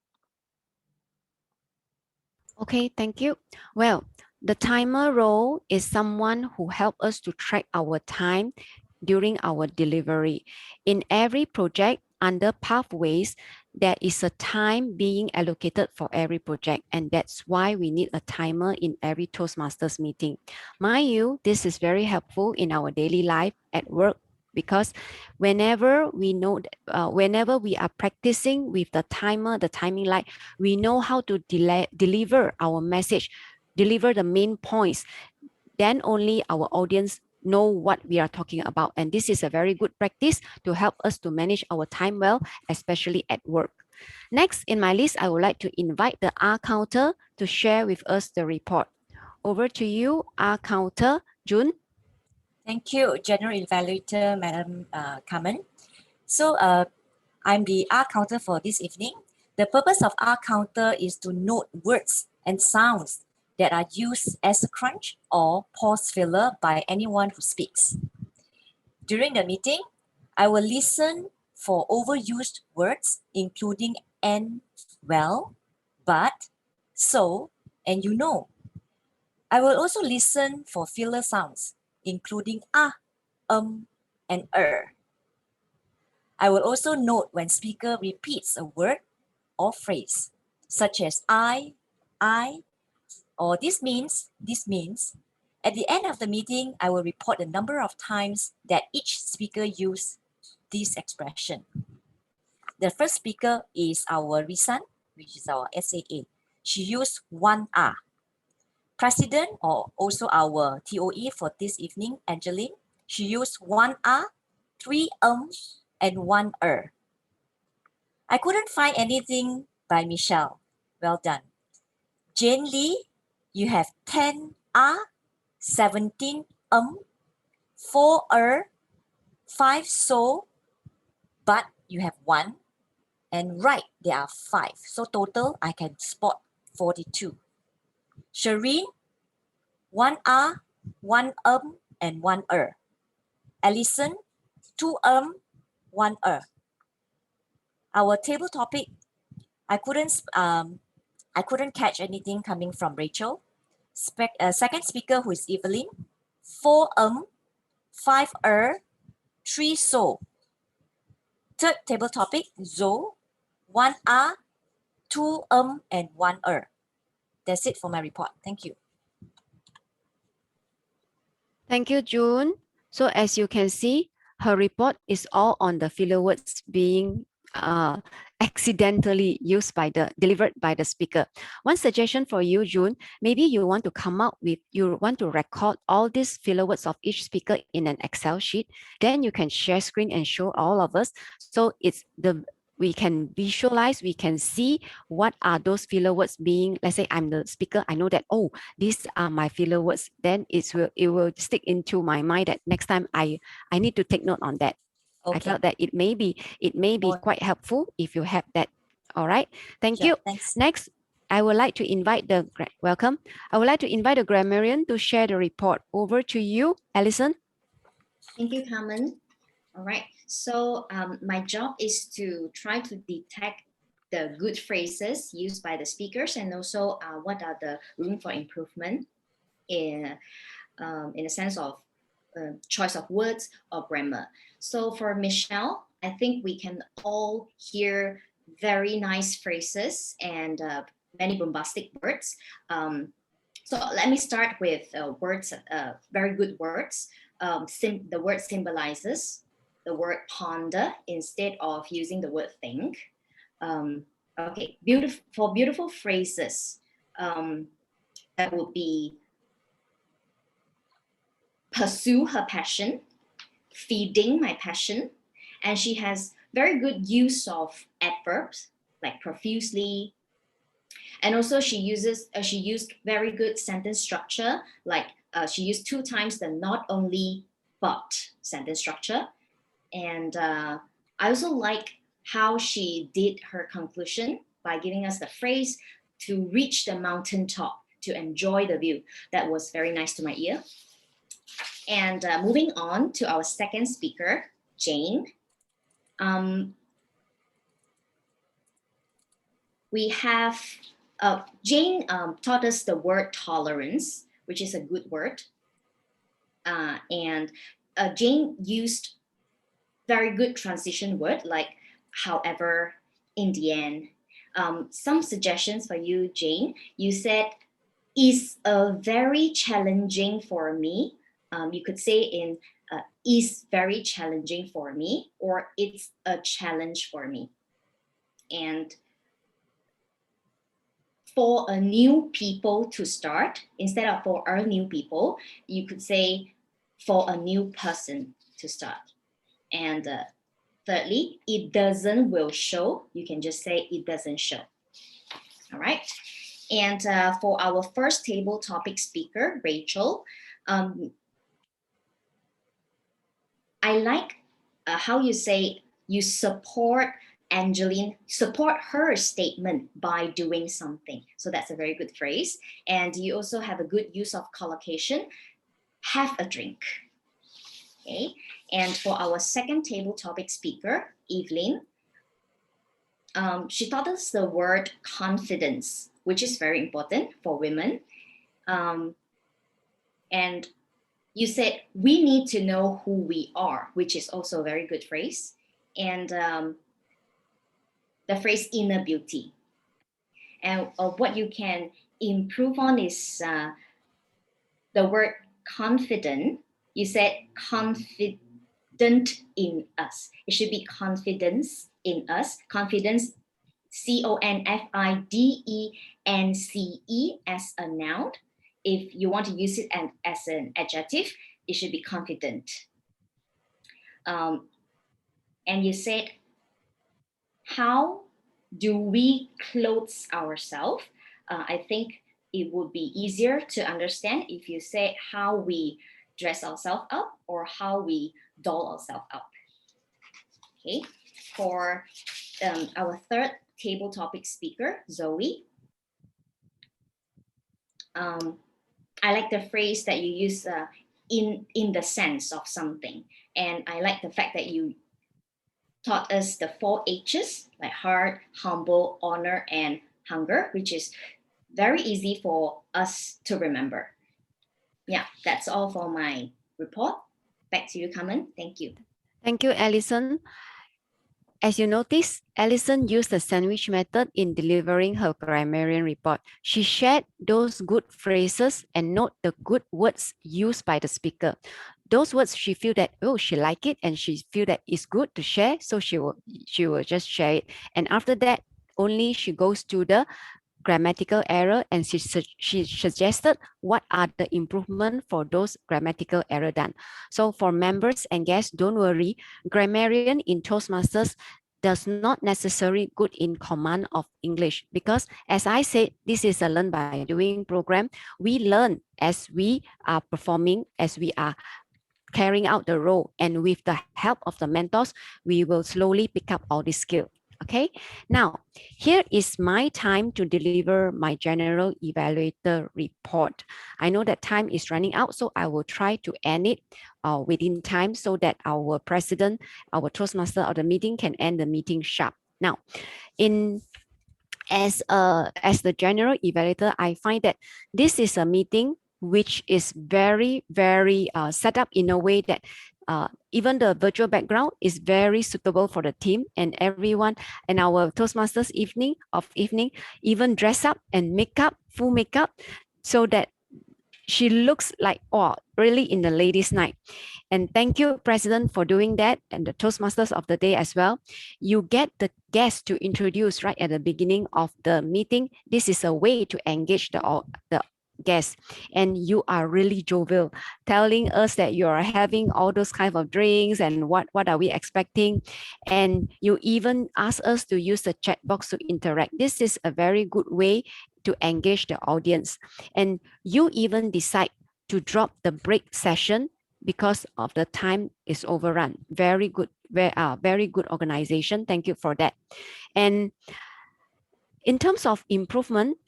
Okay, thank you. Well, the timer role is someone who helps us to track our time during our delivery. In every project under pathways, there is a time being allocated for every project, and that's why we need a timer in every Toastmasters meeting. Mind you, this is very helpful in our daily life at work, because whenever we know, whenever we are practicing with the timer, the timing light, we know how to deliver our message, deliver the main points. Then only our audience know what we are talking about. And this is a very good practice to help us to manage our time well, especially at work. Next in my list, I would like to invite the R counter to share with us the report. Over to you, R counter, June. Thank you, General Evaluator, Madam Carmen. So I'm the R counter for this evening. The purpose of R counter is to note words and sounds that are used as a crunch or pause filler by anyone who speaks. During the meeting, I will listen for overused words, including and, well, but, so, and you know. I will also listen for filler sounds, including and I will also note when speaker repeats a word or phrase, such as I, or this means. At the end of the meeting, I will report the number of times that each speaker used this expression. The first speaker is our Risan, which is our SAA. She used 1 R. President, or also our TOE for this evening, Angeline, she used 1 R, 3 and 1 I couldn't find anything by Michelle. Well done. Jane Lee, you have 10 R, 17 4 5 so, but you have 1, and right, there are 5. So total, I can spot 42. Shireen, 1 R, 1 and 1 Alison, 2 1 Our table topic, I couldn't catch anything coming from Rachel. Second speaker, who is Evelyn, 4 5 3 so. Third table topic, Zoe, 1 R, 2 and 1 That's it for my report. Thank you. Thank you, June. So as you can see, her report is all on the filler words being accidentally used delivered by the speaker. One suggestion for you, June, maybe you want to record all these filler words of each speaker in an Excel sheet. Then you can share screen and show all of us. So we can visualize, we can see what are those filler words being, let's say I'm the speaker, I know that, oh, these are my filler words. Then it will stick into my mind that next time I need to take note on that. Okay. I felt that it may be quite helpful if you have that All right, thank Sure, you. thanks. Next, I would like to invite the, welcome. I would like to invite the grammarian to share the report. Over to you, Alison. Thank you, Carmen. All right. So my job is to try to detect the good phrases used by the speakers and also what are the room for improvement in the sense of choice of words or grammar. So for Michelle, I think we can all hear very nice phrases and many bombastic words. So let me start with words, very good words. The word symbolizes the word ponder instead of using the word think. Okay, beautiful phrases, that would be pursue her passion, feeding my passion, and she has very good use of adverbs like profusely, and also she used very good sentence structure, like she used 2 times the not only but sentence structure. And I also like how she did her conclusion by giving us the phrase to reach the mountaintop to enjoy the view. That was very nice to my ear. And moving on to our second speaker, Jane. We have Jane taught us the word tolerance, which is a good word. And Jane used very good transition word like however, in the end. Some suggestions for you, Jane. You said, is very challenging for me. You could say in is very challenging for me, or it's a challenge for me. And for a new people to start, instead of for a new people, you could say for a new person to start. And thirdly, it doesn't will show. You can just say it doesn't show. All right. And for our first table topic speaker, Rachel, I like how you say you support Angeline, support her statement by doing something. So that's a very good phrase. And you also have a good use of collocation, have a drink. Okay. And for our second table topic speaker, Evelyn, she taught us the word confidence, which is very important for women. And you said, we need to know who we are, which is also a very good phrase. And the phrase inner beauty. And what you can improve on is the word confident. You said confident in us. It should be confidence in us. Confidence, CONFIDENCE as a noun. If you want to use it as an adjective, it should be confident. And you said, how do we clothe ourselves? I think it would be easier to understand if you say how we dress ourselves up or how we doll ourselves up. Okay, for our third table topic speaker, Zoe. I like the phrase that you use in the sense of something. And I like the fact that you taught us the 4 H's, like heart, humble, honor, and hunger, which is very easy for us to remember. Yeah, that's all for my report. Back to you, Carmen. Thank you. Thank you, Alison. As you notice, Alison used the sandwich method in delivering her grammarian report. She shared those good phrases and note the good words used by the speaker. Those words she feel that, oh, she like it and she feel that it's good to share, so she will just share it. And after that, only she goes to the grammatical error and she suggested what are the improvement for those grammatical error done. So for members and guests, don't worry, grammarian in Toastmasters does not necessarily good in command of English, because as I said, this is a learn by doing program. We learn as we are performing, as we are carrying out the role, and with the help of the mentors, we will slowly pick up all this skill. Okay, now here is my time to deliver my general evaluator report. I know that time is running out, so I will try to end it within time so that our president, our Toastmaster of the meeting can end the meeting sharp. Now, as the general evaluator, I find that this is a meeting which is very set up in a way that even the virtual background is very suitable for the team and everyone. And our Toastmasters evening even dress up and full makeup, so that she looks like, oh, really in the ladies' night. And thank you, President, for doing that, and the Toastmasters of the day as well. You get the guests to introduce right at the beginning of the meeting. This is a way to engage the guests, and you are really jovial, telling us that you are having all those kind of drinks and what are we expecting, and you even ask us to use the chat box to interact. This is a very good way to engage the audience, and you even decide to drop the break session because of the time is overrun. Very good, very good organization. Thank you for that. And in terms of improvement,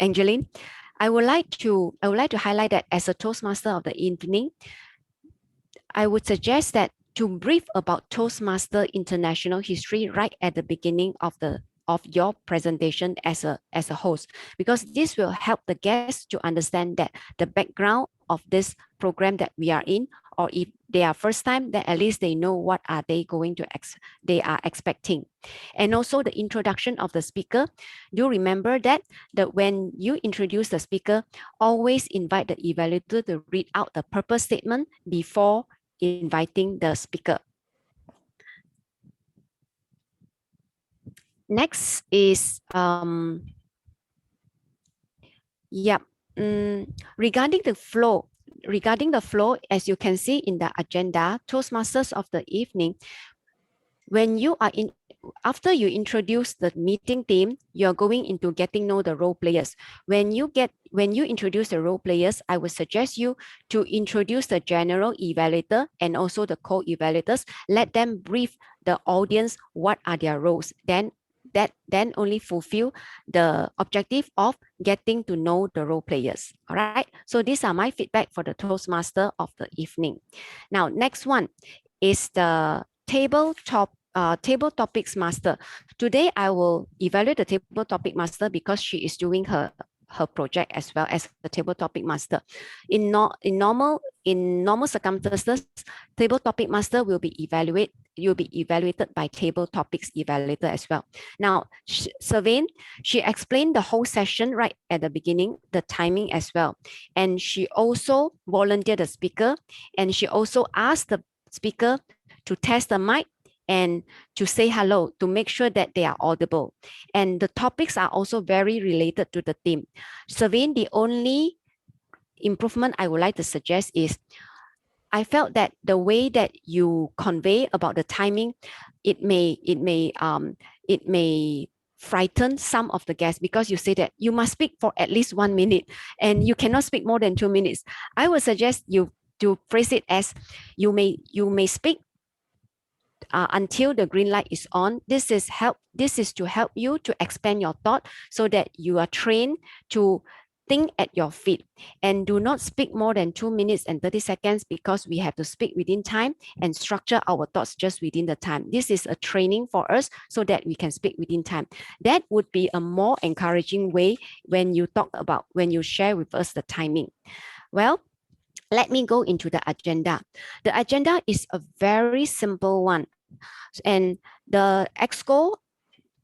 Angeline, I would like to highlight that as a Toastmaster of the evening, I would suggest that to brief about Toastmaster international history right at the beginning of your presentation as a host, because this will help the guests to understand that the background of this program that we are in, or if they are first time, then at least they know what are they going to they are expecting. And also the introduction of the speaker. Do remember that when you introduce the speaker, always invite the evaluator to read out the purpose statement before inviting the speaker. Next is regarding the flow. As you can see in the agenda, Toastmasters of the evening, after you introduce the meeting theme, you're going into getting know the role players. When you introduce the role players, I would suggest you to introduce the general evaluator and also the co-evaluators. Let them brief the audience what are their roles. Then only fulfill the objective of getting to know the role players. All right. So these are my feedback for the Toastmaster of the evening. Now, next one is the table topics master. Today, I will evaluate the table topic master because she is doing her project as well as the table topic master. In normal circumstances, table topic master will be evaluated by table topics evaluator as well. Now, Savane, she explained the whole session right at the beginning, the timing as well. And she also volunteered the speaker, and she also asked the speaker to test the mic and to say hello to make sure that they are audible. And the topics are also very related to the theme. Savane, the only improvement I would like to suggest is I felt that the way that you convey about the timing, it may frighten some of the guests, because you say that you must speak for at least 1 minute and you cannot speak more than 2 minutes. I would suggest you to phrase it as you may speak until the green light is on. This is to help you to expand your thought so that you are trained to think at your feet, and do not speak more than 2 minutes and 30 seconds because we have to speak within time and structure our thoughts just within the time. This is a training for us so that we can speak within time. That would be a more encouraging way when you share with us the timing. Well, let me go into the agenda. The agenda is a very simple one. And the exco,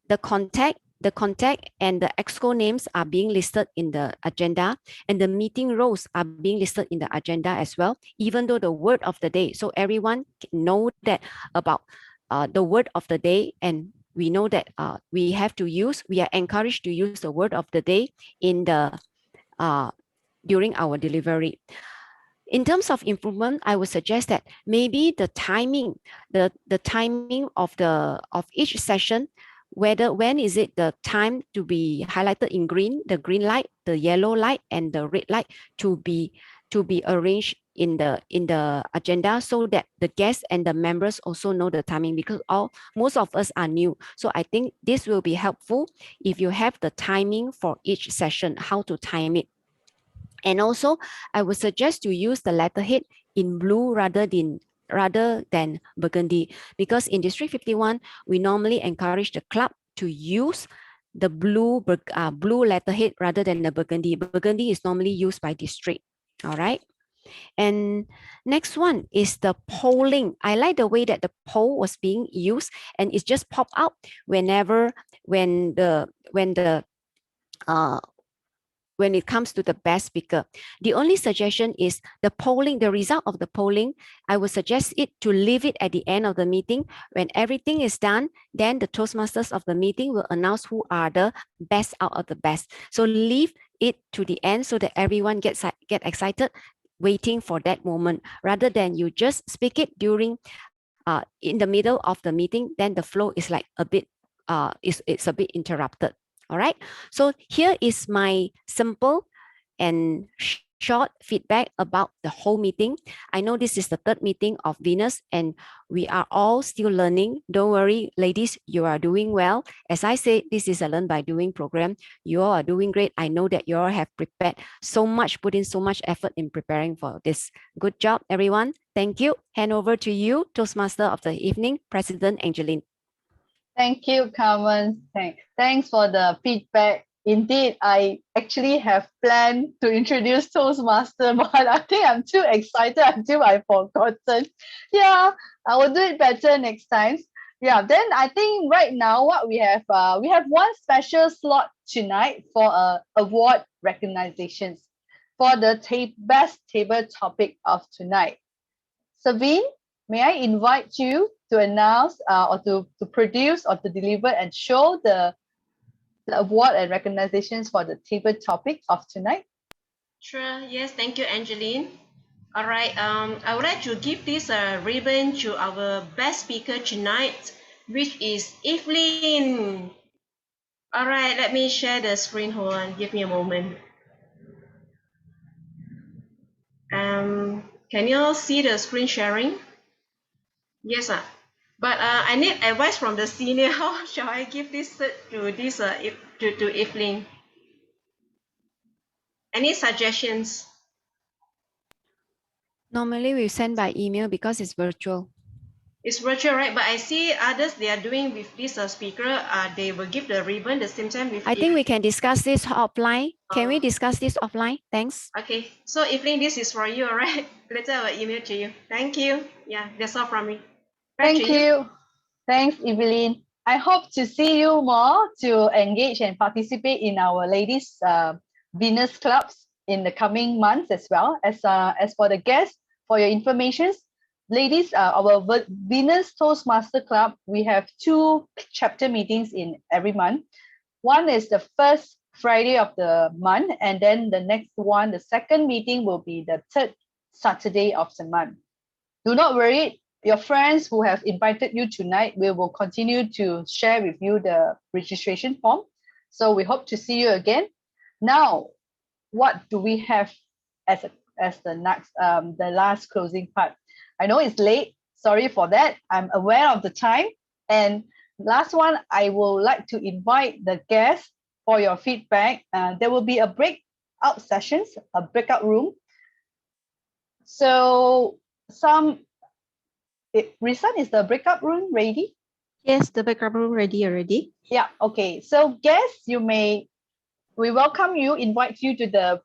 the contact and the exco names are being listed in the agenda, and the meeting roles are being listed in the agenda as well, even though the word of the day. So everyone know that about the word of the day, and we know that we are encouraged to use the word of the day in the during our delivery. In terms of improvement, I would suggest that maybe the timing, the timing of each session, when is it the time to be highlighted in green, the green light, the yellow light, and the red light to be arranged in the agenda so that the guests and the members also know the timing, because most of us are new. So I think this will be helpful if you have the timing for each session, how to time it. And also, I would suggest to use the letterhead in blue rather than burgundy, because in District 51, we normally encourage the club to use the blue letterhead rather than the burgundy. Burgundy is normally used by district. All right. And next one is the polling. I like the way that the poll was being used, and it just pop out when it comes to the best speaker. The only suggestion is the polling, the result of the polling, I would suggest it to leave it at the end of the meeting. When everything is done, then the Toastmasters of the meeting will announce who are the best out of the best. So leave it to the end so that everyone get excited waiting for that moment, rather than you just speak it during in the middle of the meeting, then the flow is like a bit it's a bit interrupted. All right. So here is my simple and short feedback about the whole meeting. I know this is the third meeting of Venus and we are all still learning. Don't worry, ladies, you are doing well. As I said, this is a learn by doing program. You all are doing great. I know that you all have prepared so much, put in so much effort in preparing for this. Good job, everyone. Thank you. Hand over to you, Toastmaster of the evening, President Angeline. Thank you, Carmen. Thanks for the feedback. Indeed, I actually have planned to introduce Toastmaster, but I think I'm too excited until I've forgotten. Yeah, I will do it better next time. Yeah, then I think right now what we have one special slot tonight for award recognitions for the best table topic of tonight. Sabine, may I invite you to announce or to produce or to deliver and show the award and recognitions for the table topic of tonight? Sure. Yes. Thank you, Angeline. All right. I would like to give this ribbon to our best speaker tonight, which is Evelyn. All right. Let me share the screen. Hold on. Give me a moment. Can you all see the screen sharing? Yes, sir. But I need advice from the senior. How shall I give this to Evelyn? Any suggestions? Normally we send by email because it's virtual. It's virtual, right? But I see others they are doing with this speaker. They will give the ribbon the same time with. I think we can discuss this offline. Can we discuss this offline? Thanks. Okay. So Evelyn, this is for you, all right? Later I will email to you. Thank you. Yeah, that's all from me. Back Thank you. Thanks, Evelyn. I hope to see you more to engage and participate in our ladies Venus clubs in the coming months as well. As for the guests, for your information, ladies, our Venus Toastmaster Club, we have 2 chapter meetings in every month. One is the first Friday of the month, and then the next one, the second meeting will be the 3rd Saturday of the month. Do not worry, your friends who have invited you tonight, we will continue to share with you the registration form. So we hope to see you again. Now, what do we have as the next the last closing part? I know it's late. Sorry for that. I'm aware of the time. And last one, I would like to invite the guests for your feedback. There will be a breakout sessions, a breakout room. So Risan, is the breakout room ready? Yes, the breakout room ready already. Yeah, okay. So guests, we welcome you, invite you to the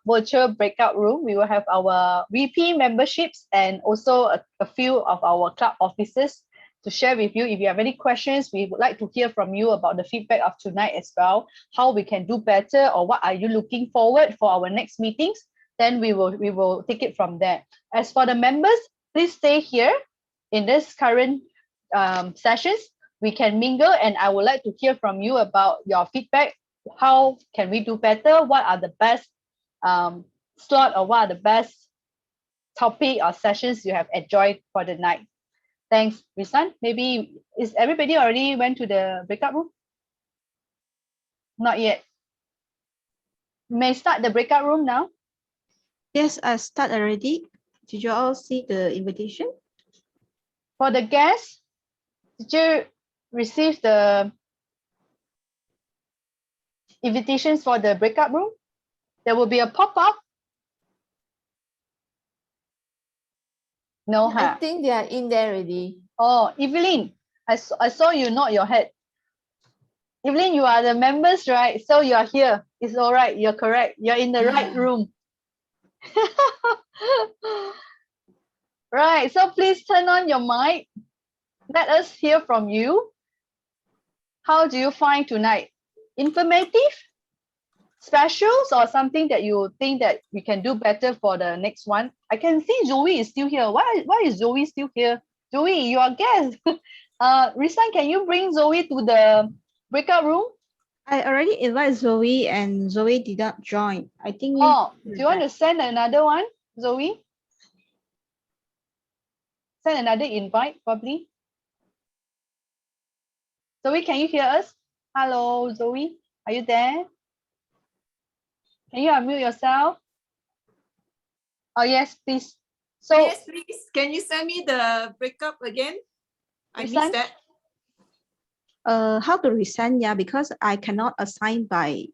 virtual breakout room. We will have our VP memberships and also a few of our club officers to share with you. If you have any questions, we would like to hear from you about the feedback of tonight as well, how we can do better or what are you looking forward for our next meetings. Then we will take it from there. As for the members, please stay here in this current sessions. We can mingle and I would like to hear from you about your feedback. How can we do better? What are the best slot or what are the best topic or sessions you have enjoyed for the night? Thanks, Risan. Maybe is everybody already went to the breakout room? Not yet. May start the breakout room now. Yes, I start already. Did you all see the invitation? For the guests, did you receive the invitations for the breakout room? There will be a pop-up. No, I huh? think they are in there already. Oh, Evelyn, I saw you nod your head. Evelyn, you are the members, right? So you are here. It's all right. You're correct. You're in the right room. Right. So please turn on your mic. Let us hear from you. How do you find tonight? Informative? Specials or something that you think that we can do better for the next one? I can see Zoe is still here. Why is Zoe still here? Zoe, you are guest. Risan, can you bring Zoe to the breakout room? I already invited Zoe and Zoe did not join. I think. Oh, do you want to send another one, Zoe? Send another invite, probably. Zoe, can you hear us? Hello, Zoe. Are you there? Can you unmute yourself? Oh, yes, please. So, yes, please. Can you send me the breakup again? I missed that. How to resend? Yeah, because I cannot assign by.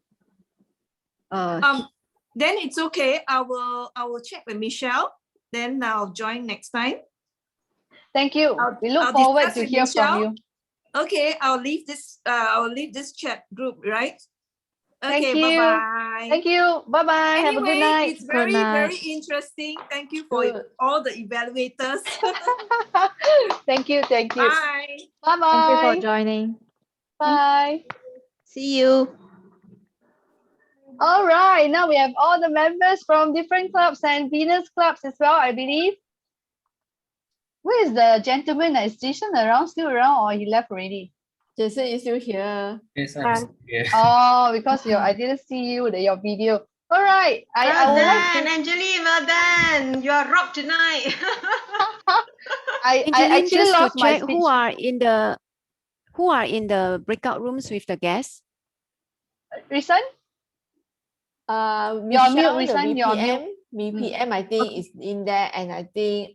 Then it's okay. I will check with Michelle. Then I'll join next time. Thank you. We look I'll forward discuss to with hear from Michelle. you. Okay, I'll leave this. I'll leave this chat group, right? Thank Okay, you. bye bye. Thank you. Bye bye. Have a good Anyway, night. it's very very interesting. Thank you for Good. all the evaluators. Thank you. Thank you. Bye. Bye bye. Thank you for joining. Bye. See you. All right. Now we have all the members from different clubs and Venus clubs as well, I believe. Where is the gentleman? Is Jason around, still around, or he left already? Jason is still here. Yes, I'm still here. Oh, because I didn't see your video. All right. I Well would like done, to. Angeline. Well done. You are rock tonight. I Angeline, actually just to lost my check speech. who are in the breakout rooms with the guests. Risan? You're on mute, Michelle, the Risan. You're on VPM. mute. VPM, I think, is in there, and I think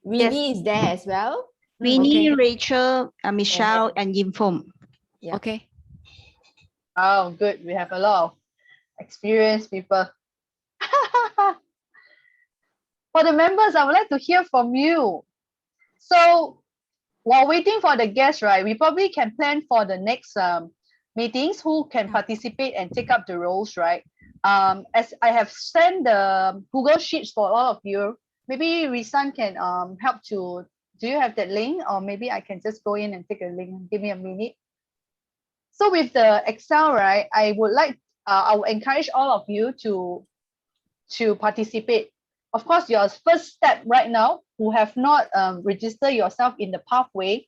Winnie is there as well. Winnie, Okay. Rachel, Michelle, and Yimfom. Yeah. Okay. Oh, good. We have a lot of experienced people. For the members, I would like to hear from you. So while waiting for the guests, right, we probably can plan for the next meetings who can participate and take up the roles, right? As I have sent the Google Sheets for all of you, maybe Risan can help to, do you have that link? Or maybe I can just go in and take a link. Give me a minute. So with the Excel, right, I would encourage all of you to participate. Of course, your first step right now, who have not registered yourself in the pathway,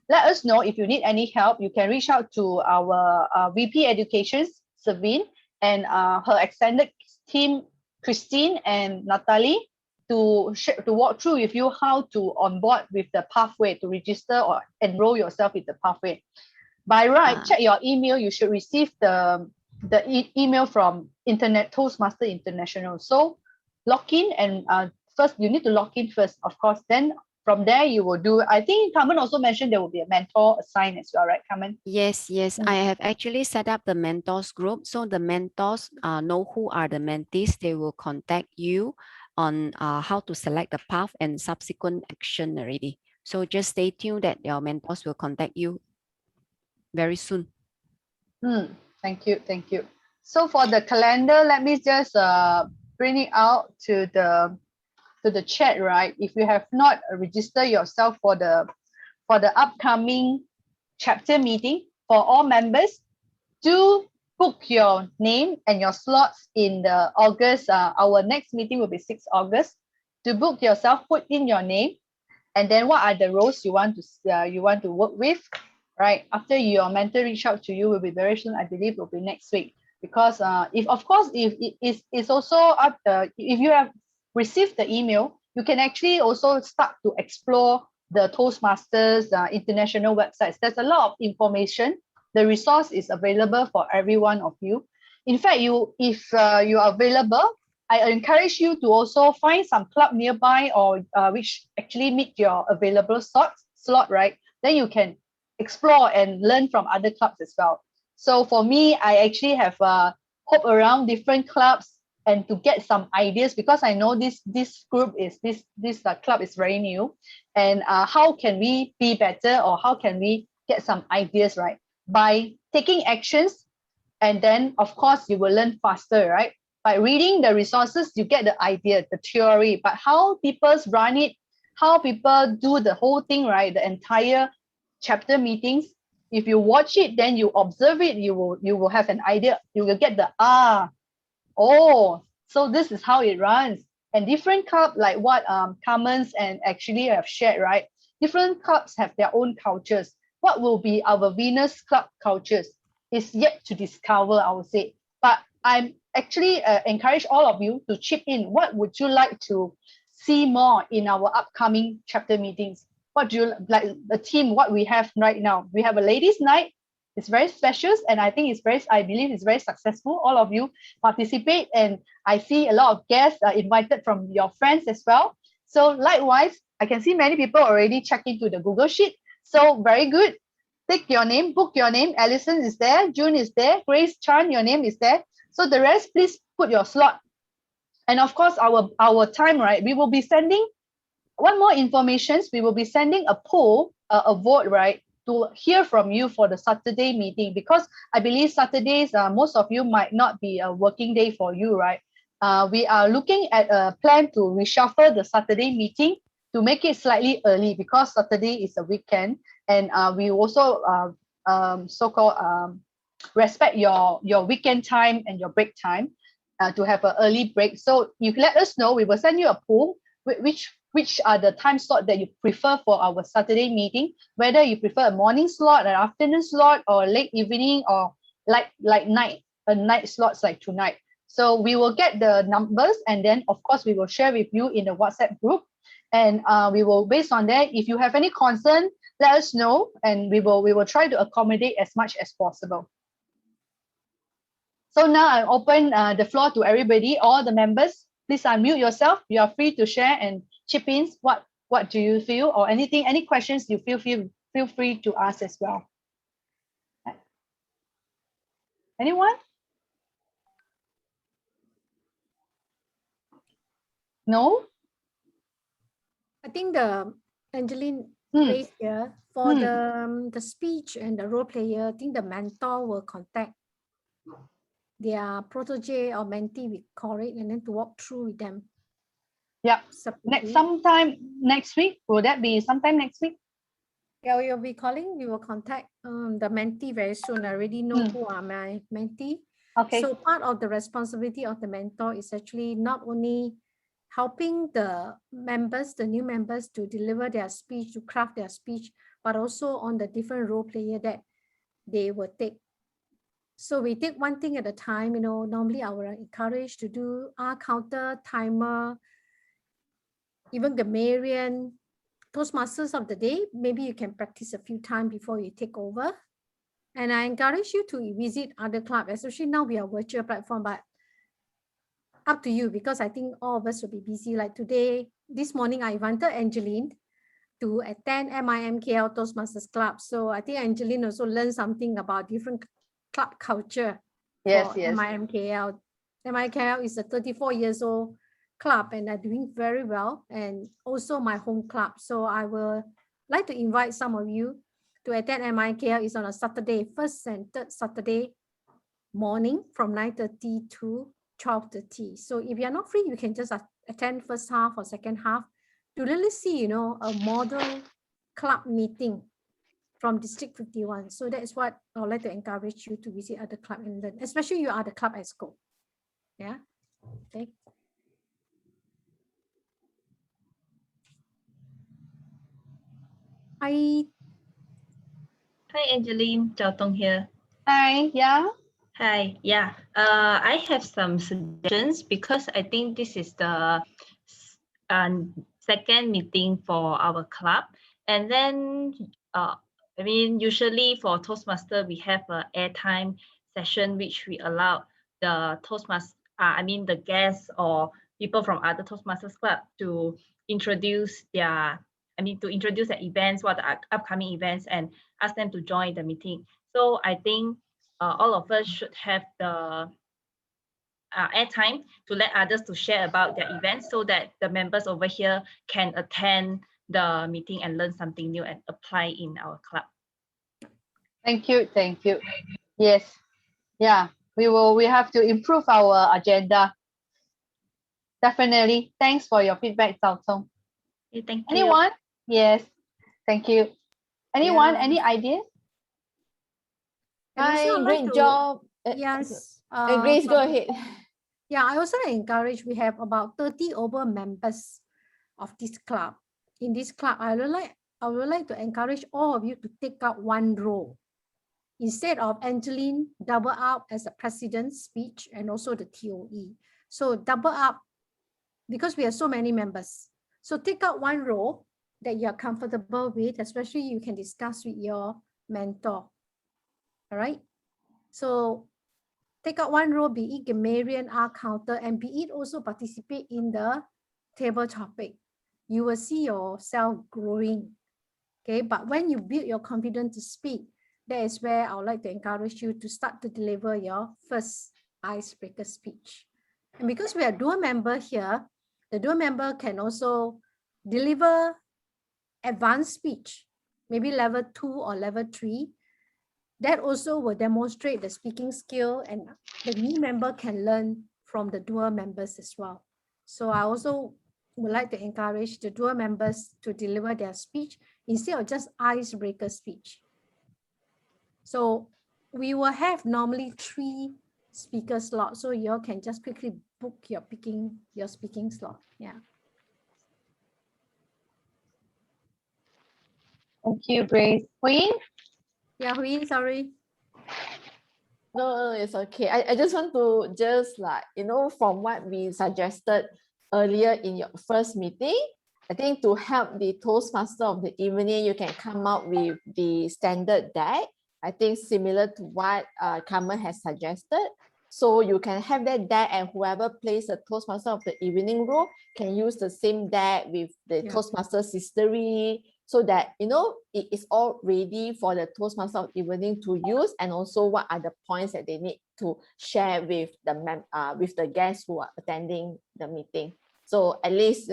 let us know if you need any help. You can reach out to our VP Education, Savine, and her extended team, Christine and Natalie, to walk through with you how to onboard with the pathway, to register or enroll yourself in the pathway. By right, check your email. You should receive the email from Toastmaster International. So log in, and first you need to log in first, of course. Then from there you will do. I think Carmen also mentioned there will be a mentor assigned as well, right, Carmen? Yes. I have actually set up the mentors group. So the mentors know who are the mentees. They will contact you on how to select the path and subsequent action already. So just stay tuned that your mentors will contact you very soon. Thank you. So for the calendar, let me just bring it out to the chat, right? If you have not registered yourself for the upcoming chapter meeting, for all members, do book your name and your slots in the August. Our next meeting will be 6 August. To book yourself, put in your name, and then what are the roles you want to work with, right? After your mentor reach out to you, will be very soon. I believe will be next week, because if it's also up if you have received the email, you can actually also start to explore the Toastmasters international websites. There's a lot of information. The resource is available for every one of you. In fact, if you are available, I encourage you to also find some club nearby or which actually meet your available slot, right? Then you can explore and learn from other clubs as well. So for me, I actually have hop around different clubs and to get some ideas, because I know this club is very new, and how can we be better, or how can we get some ideas, right? By taking actions, and then of course you will learn faster, right? By reading the resources, you get the idea, the theory, but how people run it, how people do the whole thing, right? The entire chapter meetings. If you watch it, then you observe it, you will have an idea. You will get the oh, so this is how it runs. And different club, like what Carmen's and actually have shared, right? Different clubs have their own cultures. What will be our Venus club cultures is yet to discover, I would say. But I'm actually encourage all of you to chip in. What would you like to see more in our upcoming chapter meetings? What do you like, the team, what we have right now? We have a ladies' night. It's very special, and I think I believe it's very successful. All of you participate, and I see a lot of guests invited from your friends as well. So likewise, I can see many people already check into the Google Sheet. So very good. Take your name, book your name. Alison is there, June is there, Grace Chan, your name is there. So the rest, please put your slot. And of course, our time, right? We will be sending one more information. We will be sending a poll, a vote, right, to hear from you for the Saturday meeting, because I believe Saturdays, most of you might not be a working day for you, right? We are looking at a plan to reshuffle the Saturday meeting to make it slightly early, because Saturday is a weekend, and we also so-called respect your weekend time and your break time to have an early break. So you let us know. We will send you a poll which are the time slot that you prefer for our Saturday meeting, whether you prefer a morning slot, an afternoon slot, or late evening, or like night slots like tonight. So we will get the numbers, and then of course we will share with you in the WhatsApp group, and we will, based on that, if you have any concern, let us know, and we will try to accommodate as much as possible. So now I open the floor to everybody, all the members. Please unmute yourself. You are free to share and chip in. What do you feel, or anything, any questions you feel free to ask as well. Anyone? No? I think the Angeline raised here for the speech and the role player. I think the mentor will contact their protege or mentee, we call it, and then to walk through with them. Yeah. Sometime next week. Will that be sometime next week? Yeah, we will be calling. We will contact the mentee very soon. I already know who are my mentee. Okay. So part of the responsibility of the mentor is actually not only helping the members, the new members, to deliver their speech, to craft their speech, but also on the different role player that they will take. So we take one thing at a time. You know, normally I will encourage to do counter, timer, even the Marian, Toastmasters of the day. Maybe you can practice a few times before you take over. And I encourage you to visit other clubs, especially now we are virtual platform, but up to you, because I think all of us will be busy. Like today, this morning, I invited Angeline to attend MIMKL Toastmasters Club. So I think Angeline also learned something about different club culture for MIMKL. MIMKL is a 34 years old club, and they're doing very well, and also my home club. So I will like to invite some of you to attend MIMKL. Is on a Saturday, first and third Saturday morning from 9:30 to 12:30. So if you're not free, you can just attend first half or second half to really see, you know, a model club meeting from District 51. So that is what I would like to encourage you to visit other club and learn, especially you are the club ESCO. Yeah. Okay. Hi Angeline, Chao Tong here. Hi, yeah. Hi, yeah. I have some suggestions because I think this is the second meeting for our club, and then I mean, usually for Toastmaster we have a airtime session which we allow the I mean the guests or people from other Toastmasters Club to introduce their events, what are upcoming events, and ask them to join the meeting. So I think all of us should have the airtime to let others to share about their events so that the members over here can attend the meeting and learn something new and apply in our club. Thank you. Thank you. Yes. Yeah, we have to improve our agenda. Definitely. Thanks for your feedback, Cao Cong. Okay, thank you. Anyone? Yes. Thank you. Anyone? Yeah. Any ideas? And also Hi, I'd like great to- job. Yes. Grace, go ahead. Yeah, I also encourage, we have about 30 over members of this club. In this club, I would like to encourage all of you to take up one role. Instead of Angeline double up as the president's speech and also the TOE. So double up because we have so many members. So take out one role that you're comfortable with, especially you can discuss with your mentor. All right. So take out one role, be it grammarian, art counter, and be it also participate in the table topic. You will see yourself growing. Okay, but when you build your confidence to speak, that is where I would like to encourage you to start to deliver your first icebreaker speech. And because we are dual member here, the dual member can also deliver advanced speech, maybe level 2 or level 3. That also will demonstrate the speaking skill, and the new member can learn from the dual members as well. So I also would like to encourage the dual members to deliver their speech instead of just icebreaker speech. So we will have normally 3 speaker slots, so you all can just quickly book your speaking slot. Yeah. Thank you, Grace. Hui? Yeah, Hui, sorry. No, it's okay. I just want to from what we suggested earlier in your first meeting, I think to help the Toastmaster of the evening, you can come up with the standard deck. I think similar to what Carmen has suggested. So you can have that deck, and whoever plays the Toastmaster of the evening role can use the same deck with the Toastmasters history, so that it is all ready for the Toastmaster of evening to use, and also what are the points that they need to share with the guests who are attending the meeting. So at least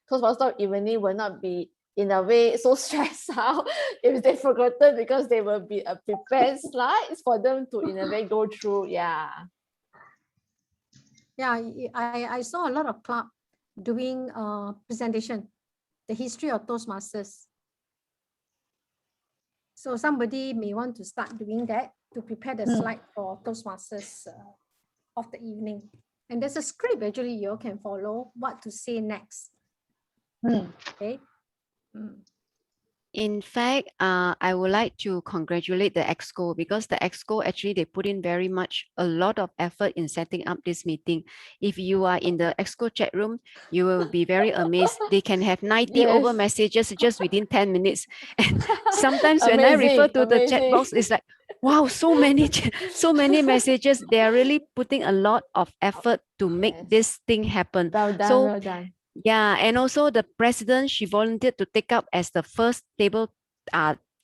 Toastmaster of evening will not be in a way so stressed out if they forgotten, because there will be a prepared slides for them to in a way go through. Yeah, I saw a lot of club doing presentation, the history of Toastmasters. So somebody may want to start doing that to prepare the slide for Toastmasters of the evening. And there's a script actually you can follow what to say next. Okay. In fact, I would like to congratulate the EXCO, because the EXCO actually they put in a lot of effort in setting up this meeting. If you are in the EXCO chat room, you will be very amazed. They can have 90 over messages just within 10 minutes. And sometimes when I refer to the chat box, it's like, wow, so many messages. They are really putting a lot of effort to make this thing happen. Well done. Yeah, and also the president, she volunteered to take up as the first table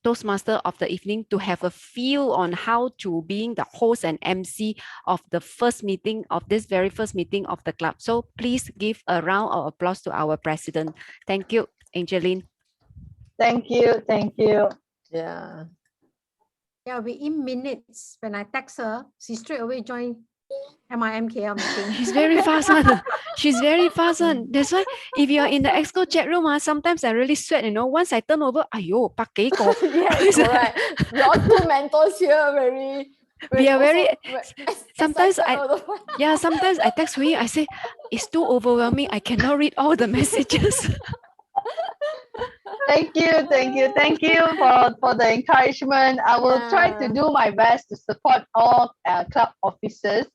Toastmaster of the evening to have a feel on how to being the host and MC of the first meeting of this very first meeting of the club. So please give a round of applause to our president. Thank you, Angeline. Thank you. Thank you. Yeah. Yeah, within minutes, when I text her, she straight away joined MIMKL meeting. She's very fast one. She's very fast one. That's why if you're in the EXCO chat room, sometimes I really sweat, once I turn over, ayo, pakai ko. Yes, correct. Your 2 mentors here We are very sometimes sometimes I text Hui, I say it's too overwhelming. I cannot read all the messages. Thank you for the encouragement. I will try to do my best to support all club officers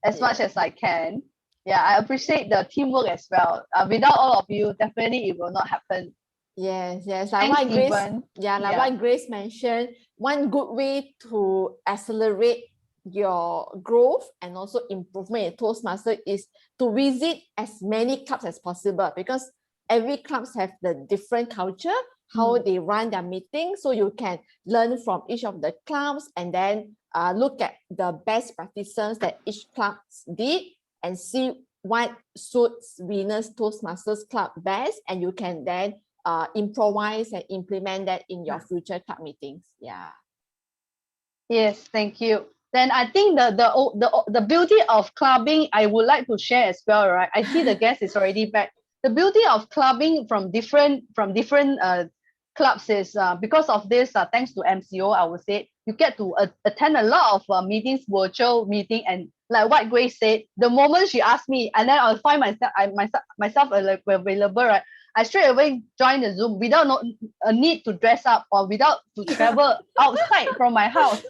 as much as I can. Yeah, I appreciate the teamwork as well. Without all of you, definitely it will not happen. Yes, like Thanks, what Grace, Yvonne. what Grace mentioned, one good way to accelerate your growth and also improvement in Toastmaster is to visit as many clubs as possible, because every clubs have the different culture, how they run their meetings. So you can learn from each of the clubs and then look at the best practices that each club did and see what suits Venus Toastmasters Club best, and you can then improvise and implement that in your future club meetings. Yeah. Yes, thank you. Then I think the beauty of clubbing, I would like to share as well, right? I see the guest is already back. The beauty of clubbing from different clubs is because of this, thanks to MCO, I would say, you get to attend a lot of meetings, virtual meeting, and like what Grace said, the moment she asked me, and then I'll find myself available, right? I straight away join the Zoom without a need to dress up or without to travel outside from my house.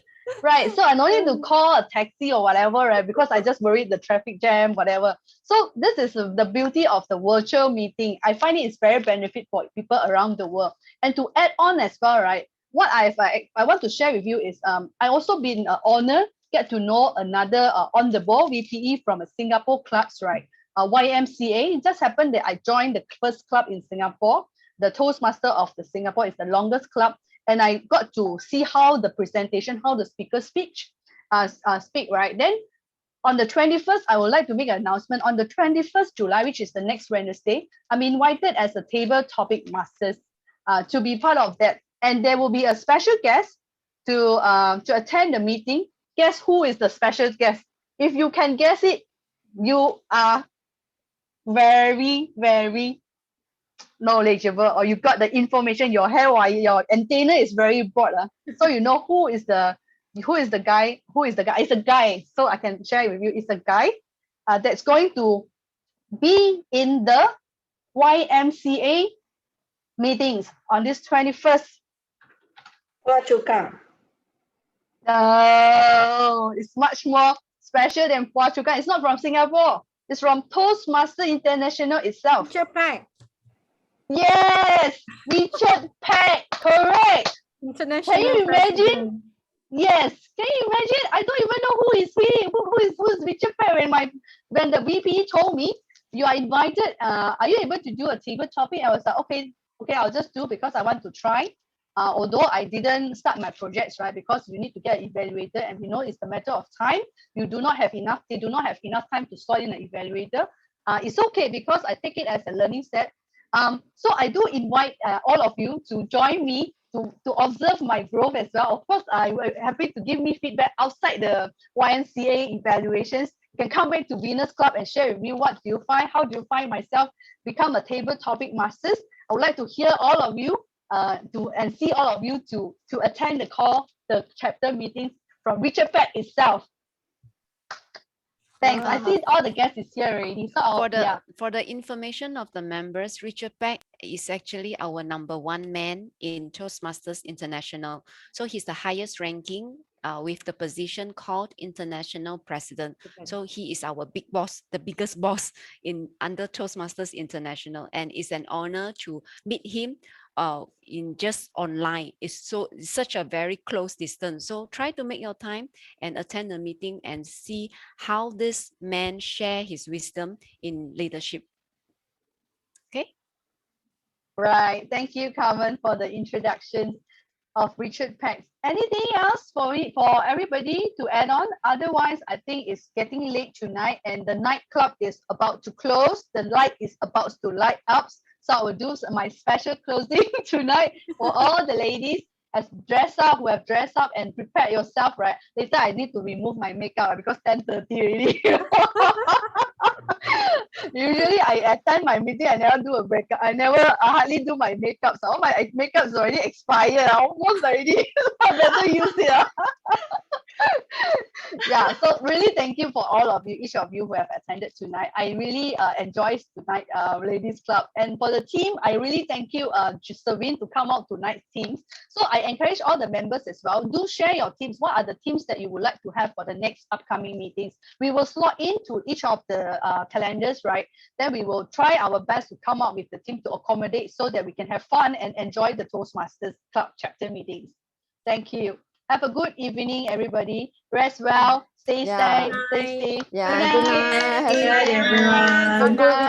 Right, so I don't need to call a taxi or whatever, right? Because I just worried the traffic jam, whatever. So this is the beauty of the virtual meeting. I find it is very benefit for people around the world. And to add on as well, right? What I want to share with you is I also been honored get to know another on the ball VPE from a Singapore clubs, right? YMCA. It just happened that I joined the first club in Singapore. The Toastmaster of the Singapore is the longest club. And I got to see how the presentation, how the speaker speak, right? Then on the 21st, I would like to make an announcement. On the 21st July, which is the next Wednesday, I'm invited as a table topic masters to be part of that. And there will be a special guest to attend the meeting. Guess who is the special guest? If you can guess it, you are very, very knowledgeable, or you've got the information, your antenna is very broad, so you know who is the guy. It's a guy, so I can share with you. It's a guy that's going to be in the YMCA meetings on this 21st. Phua Chu Kang. No, it's much more special than Phua Chu Kang. It's not from Singapore. It's from Toastmaster International itself. Japan. Yes, Richard Peck, correct. International. Can you imagine? President. Yes, can you imagine? I don't even know who is he, who's Richard Peck. When the VP told me you are invited, are you able to do a table topic? I was like, okay, I'll just do because I want to try. Although I didn't start my projects, right? Because you need to get evaluated, and we know it's a matter of time. They do not have enough time to slot in an evaluator. It's okay because I take it as a learning step. So I do invite all of you to join me to observe my growth as well. Of course, I'm happy to give me feedback outside the YMCA evaluations. You can come back to Venus Club and share with me what do you find, how do you find myself become a table topic masters. I would like to hear all of you and see all of you to attend the chapter meetings from Richard Peck itself. Thanks. I see all the guests is here already. So for the information of the members, Richard Peck is actually our #1 man in Toastmasters International. So he's the highest ranking with the position called International President. So he is our big boss, the biggest boss under Toastmasters International, and it's an honor to meet him in just online. It's such a very close distance. So try to make your time and attend the meeting and see how this man share his wisdom in leadership. Okay. Right. Thank you, Carmen, for the introduction of Richard Peck. Anything else for everybody to add on? Otherwise, I think it's getting late tonight and the nightclub is about to close. The light is about to light up. So I will do my special closing tonight for all the ladies who have dressed up and prepared yourself, right? Later I need to remove my makeup because 10:30 already. Usually I attend my meeting, I never do a breakup. I hardly do my makeup. So all my makeup is already expired, almost already. I better use it. Yeah, so really thank you for all of you, each of you who have attended tonight. I really enjoyed tonight, Ladies Club. And for the team, I really thank you, Savine, to come out tonight's teams. So I encourage all the members as well, do share your teams. What are the teams that you would like to have for the next upcoming meetings? We will slot into each of the calendars, right? Then we will try our best to come up with the team to accommodate so that we can have fun and enjoy the Toastmasters Club chapter meetings. Thank you. Have a good evening, everybody. Rest well, stay Yeah. safe, stay safe. Yeah, Good good night. night. Good night, everyone. Good night.